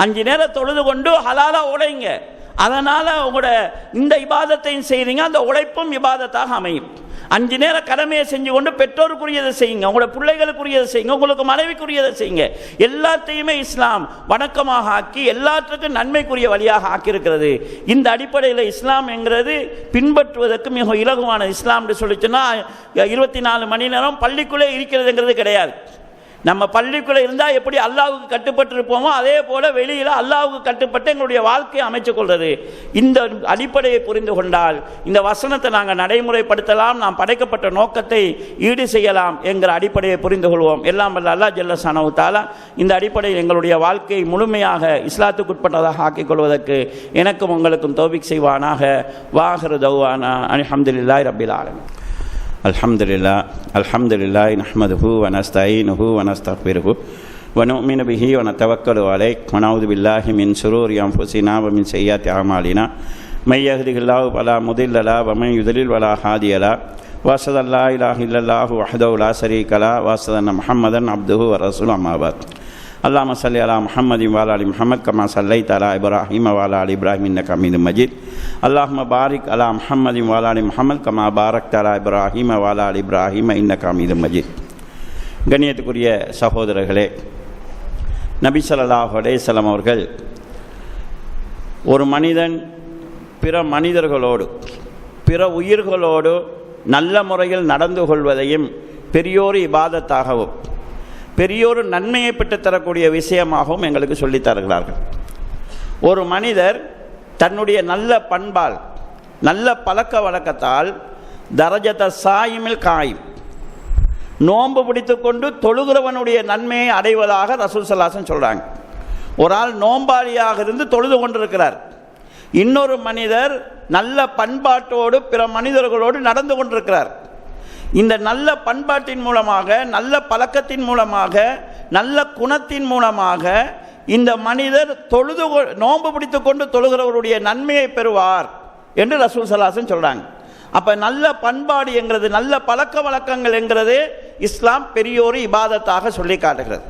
5 நேரம் தொழுது கொண்டு ஹலாலாக உழைங்க, அதனால் உங்களோட இந்த இபாதத்தையும் செய்கிறீங்க, அந்த உழைப்பும் இபாதத்தாக அமையும். 5 நேர கடமையை செஞ்சு கொண்டு பெற்றோருக்குரியதை செய்யுங்க, உங்களோட பிள்ளைகளுக்குரியதை செய்யுங்க, உங்களுக்கு மனைவிக்குரியதை செய்யுங்க. எல்லாத்தையுமே இஸ்லாம் வணக்கமாக ஆக்கி எல்லாத்துக்கும் நன்மைக்குரிய வழியாக ஆக்கியிருக்கிறது. இந்த அடிப்படையில் இஸ்லாம் என்கிறது பின்பற்றுவதற்கு மிக இலகுவான. இஸ்லாம்னு சொல்லிச்சுன்னா 24 மணி நேரம் பள்ளிக்குள்ளே இருக்கிறதுங்கிறது கிடையாது. நம்ம பள்ளிக்குள்ளே இருந்தால் எப்படி அல்லாஹ்வுக்கு கட்டுப்பட்டு இருப்போமோ அதே போல் வெளியில் அல்லாஹ்வுக்கு கட்டுப்பட்டு எங்களுடைய வாழ்க்கையை அமைச்சுக் கொள்வது. இந்த அடிப்படையை புரிந்து கொண்டால் இந்த வசனத்தை நாங்கள் நடைமுறைப்படுத்தலாம், நாம் படைக்கப்பட்ட நோக்கத்தை ஈடு செய்யலாம் என்கிற அடிப்படையை புரிந்து கொள்வோம். எல்லாம் வல்ல அல்லாஹ் ஜல்ல ஸனாஹு தஆலா இந்த அடிப்படையில் எங்களுடைய வாழ்க்கையை முழுமையாக இஸ்லாத்துக்கு உட்பட்டதாக ஆக்கிக் கொள்வதற்கு எனக்கும் உங்களுக்கும் தௌஃபீக் செய்வானாக. வாஹிரு தஅவானா அல்ஹம்துலில்லாஹி ரப்பில் ஆலமீன். அல்ஹம்துலில்லாஹி நஹ்மதுஹு வ நஸ்தஈனுஹு வ நஸ்தக்ஃபிருஹு வ நு'மினு பிஹி வ நதவக்கலு அலைஹி வ நஊது பில்லாஹி மின் ஷுரூரி அன்ஃபுஸினா வ மின் ஸய்யிஆத்தி அஅமாலினா மை யஹ்திஹில்லாஹு ஃபலா முதில்ல லஹு வ மை யுத்லில் ஃபலா ஹாதிய லஹு வ அஷ்ஹது அல்லா இலாஹா இல்லல்லாஹு வஹ்தஹு லா ஷரீக லஹு வ அஷ்ஹது அன்ன முஹம்மதன் அப்துஹு வ ரசூலுஹு அம்மா பஅத். اللهم صل على محمد وعلى ال محمد كما صليت على ابراهيم وعلى ال ابراهيم انك حميد مجيد. اللهم بارك على محمد وعلى ال محمد كما باركت على ابراهيم وعلى ال ابراهيم انك حميد مجيد. கண்ணியத்துக்குரிய சகோதரர்களே, நபி ஸல்லல்லாஹு அலைஹி வஸல்லம் அவர்கள் ஒரு மனிதன் பிற மனிதர்களோடு பிற உயிர்களோடு நல்ல முறையில் நடந்து கொள்வதையும் பெரியோரு இபாதத்தாகவும் பெரியோரு நன்மையை பெற்று தரக்கூடிய விஷயமாகவும் எங்களுக்கு சொல்லித் தருகிறார்கள். ஒரு மனிதர் தன்னுடைய நல்ல பண்பால் நல்ல பழக்க வழக்கத்தால் தரஜத சாயிமில் காயும் நோன்பு பிடித்து கொண்டு தொழுகிறவனுடைய நன்மையை அடைவதாக ரசூல் ஸல்லல்லாஹு அலைஹி வஸல்லம் சொல்கிறாங்க. ஒரு ஆள் நோம்பாளியாக இருந்து தொழுது கொண்டிருக்கிறார், இன்னொரு மனிதர் நல்ல பண்பாட்டோடு பிற மனிதர்களோடு நடந்து கொண்டிருக்கிறார். இந்த நல்ல பண்பாட்டின் மூலமாக நல்ல பழக்கத்தின் மூலமாக நல்ல குணத்தின் மூலமாக இந்த மனிதர் நோன்பு பிடித்து கொண்டு தொழுகிறவருடைய நன்மையை பெறுவார் என்று ரசூல் ஸல்லல்லாஹு அலைஹி வஸல்லம் சொல்கிறாங்க. அப்போ நல்ல பண்பாடு என்கிறது நல்ல பழக்க வழக்கங்கள் என்கிறது இஸ்லாம் பெரியோரு இபாதத்தாக சொல்லி காட்டுகிறது.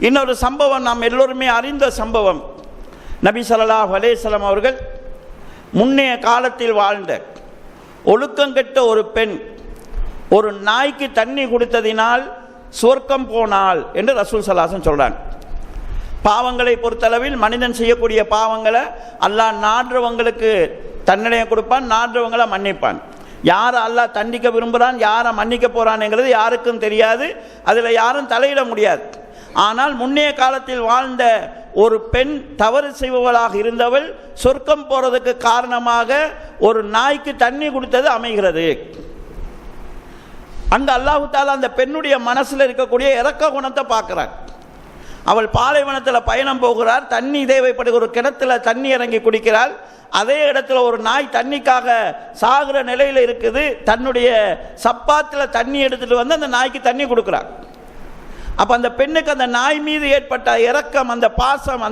இன்னொரு சம்பவம் நாம் எல்லோருமே அறிந்த சம்பவம். நபி ஸல்லல்லாஹு அலைஹி வஸல்லம் அவர்கள் முன்னைய காலத்தில் வாழ்ந்த ஒழுக்கங்கெட்ட ஒரு பெண் ஒரு நாய்க்கு தண்ணி கொடுத்ததினால் சொர்க்கம் போனாள் என்று ரசூல் ஸல்லல்லாஹு அலைஹி வஸல்லம் சொல்கிறாங்க. பாவங்களை பொறுத்தளவில் மனிதன் செய்யக்கூடிய பாவங்களை அல்லாஹ் நாடுறவங்களுக்கு தண்டனையை கொடுப்பான், நாடுறவங்களை மன்னிப்பான். யாரை அல்லாஹ் தண்டிக்க விரும்புகிறான், யாரை மன்னிக்க போகிறான்ங்கிறது யாருக்கும் தெரியாது, அதில் யாரும் தலையிட முடியாது. ஆனால் முன்னைய காலத்தில் வாழ்ந்த ஒரு பெண் தவறு செய்பவளாக இருந்தவள் சொர்க்கம் போறதுக்கு காரணமாக ஒரு நாய்க்கு தண்ணி கொடுத்தது அமைகிறது. அங்க அல்லாஹ் தஆலா அந்த பெண்ணுடைய மனசுல இருக்கக்கூடிய இரக்க குணத்தை பார்க்கிறார். அவள் பாலைவனத்தில் பயணம் போகிறார், தண்ணி தேவைப்படுகிற ஒரு கிணத்துல தண்ணி இறங்கி குடிக்கிறாள். அதே இடத்துல ஒரு நாய் தண்ணிக்காக சாகிற நிலையில் இருக்குது. தன்னுடைய சப்பாத்தில் தண்ணி எடுத்துட்டு வந்து அந்த நாய்க்கு தண்ணி கொடுக்குறார். அப்ப அந்த பெண்ணுக்கு அந்த நாய் மீது ஏற்பட்ட இரக்கம், அந்த பாசம்,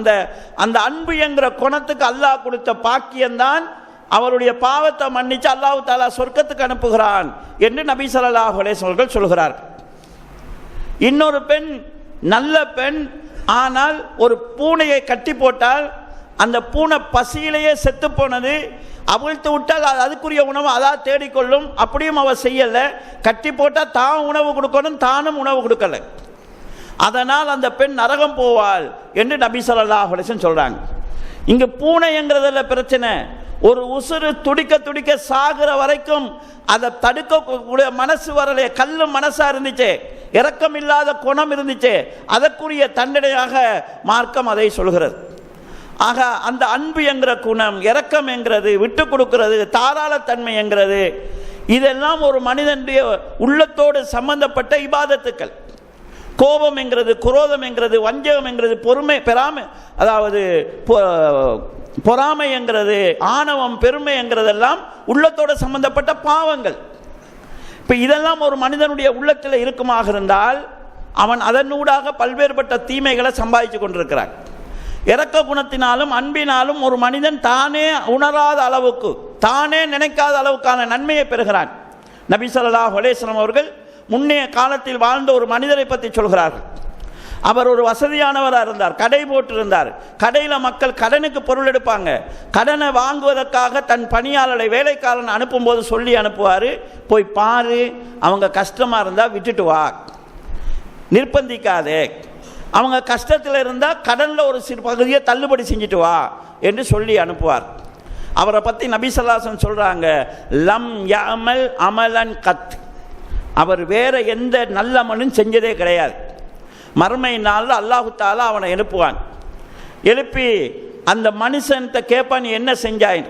அந்த அன்பு என்கிற குணத்துக்கு அல்லாஹ் கொடுத்த பாக்கியம்தான் அவருடைய பாவத்தை மன்னிச்சு அல்லாஹ் தஆலா சொர்க்கத்துக்கு அனுப்புகிறான் என்று நபி ஸல்லல்லாஹு அலைஹி வஸல்லம் அவர்கள் சொல்கிறார். இன்னொரு பெண் நல்ல பெண், ஆனால் ஒரு பூனையை கட்டி போட்டால் அந்த பூனை பசியிலேயே செத்து போனது. அவிழ்த்து விட்டால் அதுக்குரிய உணவு அதான் தேடிக்கொள்ளும். அப்படியும் அவ செய்யல. கட்டி போட்டால் தான் உணவு கொடுக்கணும், தானும் உணவு கொடுக்கல. அதனால் அந்த பெண் நரகம் போவாள் என்று நபி ஸல்லல்லாஹு அலைஹி வஸல்லம் சொல்றாங்க. இங்கு பூனைங்கிறதுல பிரச்சனை, ஒரு உசுறு துடிக்க துடிக்க சாகிற வரைக்கும் அதை தடுக்கக்கூடிய மனசு வரலையே. கல்லு மனசா இருந்துச்சு, இரக்கம் இல்லாத குணம் இருந்துச்சு, அதற்குரிய தண்டனையாக மார்க்கம் அதை சொல்கிறது. ஆக அந்த அன்பு என்கிற குணம், இரக்கம் என்கிறது, விட்டு கொடுக்கிறது, தாராளத்தன்மை என்கிறது, இதெல்லாம் ஒரு மனிதனுடைய உள்ளத்தோடு சம்பந்தப்பட்ட இபாதத்துக்கள். கோபம் என்கிறது, குரோதம் என்கிறது, வஞ்சகம் என்கிறது, பொறுமை பெறாமை, அதாவது பொறாமை என்கிறது, ஆணவம், பெருமை என்கிறதெல்லாம் உள்ளத்தோடு சம்பந்தப்பட்ட பாவங்கள். இப்போ இதெல்லாம் ஒரு மனிதனுடைய உள்ளத்தில் இருக்குமாக இருந்தால் அவன் அதனூடாக பல்வேறுபட்ட தீமைகளை சம்பாதிச்சு கொண்டிருக்கிறான். இரக்க குணத்தினாலும் அன்பினாலும் ஒரு மனிதன் தானே உணராத அளவுக்கு, தானே நினைக்காத அளவுக்கான நன்மையை பெறுகிறான். நபி ஸல்லல்லாஹு அலைஹி வஸல்லம் அவர்கள் முன்னைய காலத்தில் வாழ்ந்த ஒரு மனிதரை பற்றி சொல்கிறார்கள். அவர் ஒரு வசதியானவராக இருந்தார், கடை போட்டிருந்தார். கடையில் மக்கள் கடனுக்கு பொருள் எடுப்பாங்க. கடனை வாங்குவதற்காக தன் பணியாளரை, வேலைக்காரன் அனுப்பும்போது சொல்லி அனுப்புவார், போய் பாரு, அவங்க கஷ்டமாக இருந்தால் விட்டுட்டு வா, நிர்பந்திக்காதே, அவங்க கஷ்டத்தில் இருந்தால் கடனில் ஒரு சிறு பகுதியை தள்ளுபடி செஞ்சுட்டு வா என்று சொல்லி அனுப்புவார். அவரை பற்றி நபி ஸல்லல்லாஹு அலைஹி வஸல்லம் சொல்கிறாங்க, லம் யஅமல் அமலன் கத், அவர் வேற எந்த நல்ல அமலும் செஞ்சதே கிடையாது. மறுமை நாளில் அல்லாஹு தஆலா அவனை எழுப்புவான். எழுப்பி அந்த மனுஷன்கிட்ட கேட்பான், நீ என்ன செஞ்சாய்?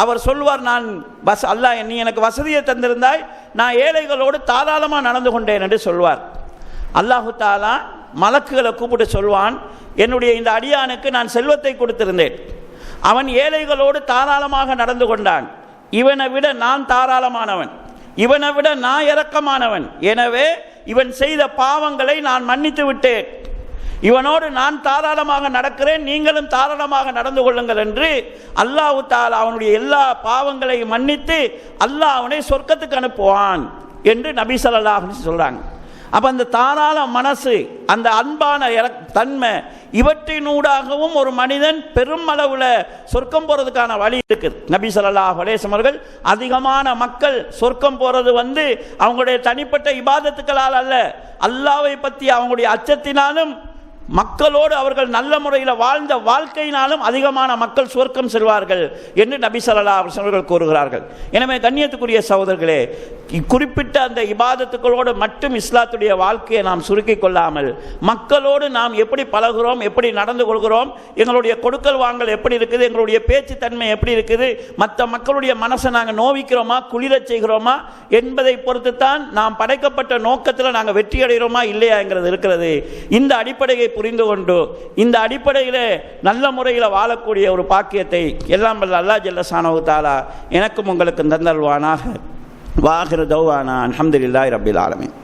அவர் சொல்வார், நான் அல்லாஹ் நீ எனக்கு வசதியை தந்திருந்தாய், நான் ஏழைகளோடு தாராளமாக நடந்து கொண்டேன் என்று சொல்வார். அல்லாஹு தஆலா மலக்குகளை கூப்பிட்டு சொல்வான், என்னுடைய இந்த அடியானுக்கு நான் செல்வத்தை கொடுத்திருந்தேன், அவன் ஏழைகளோடு தாராளமாக நடந்து கொண்டான், இவனை விட நான் தாராளமானவன், இவனை விட நான் இரக்கமானவன், எனவே இவன் செய்த பாவங்களை நான் மன்னித்து விட்டேன், இவனோடு நான் தாராளமாக நடக்கிறேன், நீங்களும் தாராளமாக நடந்து கொள்ளுங்கள் என்று அல்லாஹ் தஆலா அவனுடைய எல்லா பாவங்களையும் மன்னித்து அல்லாஹ் அவனை சொர்க்கத்துக்கு அனுப்புவான் என்று நபி ஸல்லல்லாஹு அலைஹி வஸல்லம் சொல்றாங்க. அப்போ அந்த தாராள மனசு, அந்த அன்பான தன்மை, இவற்றினூடாகவும் ஒரு மனிதன் பெரும் அளவில் சொர்க்கம் போகிறதுக்கான வழி இருக்குது. நபி ஸல்லல்லாஹு அலைஹி வஸல்லம் அவர்கள் அதிகமான மக்கள் சொர்க்கம் போகிறது அவங்களுடைய தனிப்பட்ட இபாதத்துக்களால் அல்ல, அல்லாஹ்வை பற்றி அவங்களுடைய அச்சத்தினாலும் மக்களோடு அவர்கள் நல்ல முறையில் வாழ்ந்த வாழ்க்கையினாலும் அதிகமான மக்கள் சொர்க்கம் செல்வார்கள் என்று நபி ஸல்லல்லாஹு அலைஹி வஸல்லம் அவர்கள் கூறுகிறார்கள். எனவே கண்ணியத்துக்குரிய சகோதரர்களே, குறிப்பிட்ட அந்த இபாதத்துக்களோடு மட்டும் இஸ்லாத்துடைய வாழ்க்கையை நாம் சுருக்கிக் கொள்ளாமல் மக்களோடு நாம் எப்படி பழகுகிறோம், எப்படி நடந்து கொள்கிறோம், எங்களுடைய கொடுக்கல் வாங்கல் எப்படி இருக்குது, எங்களுடைய பேச்சு தன்மை எப்படி இருக்குது, மற்ற மக்களுடைய மனசை நாங்கள் நோவிக்கிறோமா, குளிரச் செய்கிறோமா என்பதை பொறுத்து தான் நாம் படைக்கப்பட்ட நோக்கத்தில் நாங்கள் வெற்றி அடைகிறோமா இல்லையாங்கிறது இருக்கிறது. இந்த அடிப்படையை புரிந்து கொண்டு இந்த அடிப்படையில் நல்ல முறையில் வாழக்கூடிய ஒரு பாக்கியத்தை எல்லாம் வல்ல அல்லாஹ் ஜல்ல ஷானஹு தஆலா எனக்கும் உங்களுக்கு தந்தல்வானாக. வாஹிரு தௌவானா அல்ஹம்துலில்லாஹி ரப்பில் ஆலமீன்.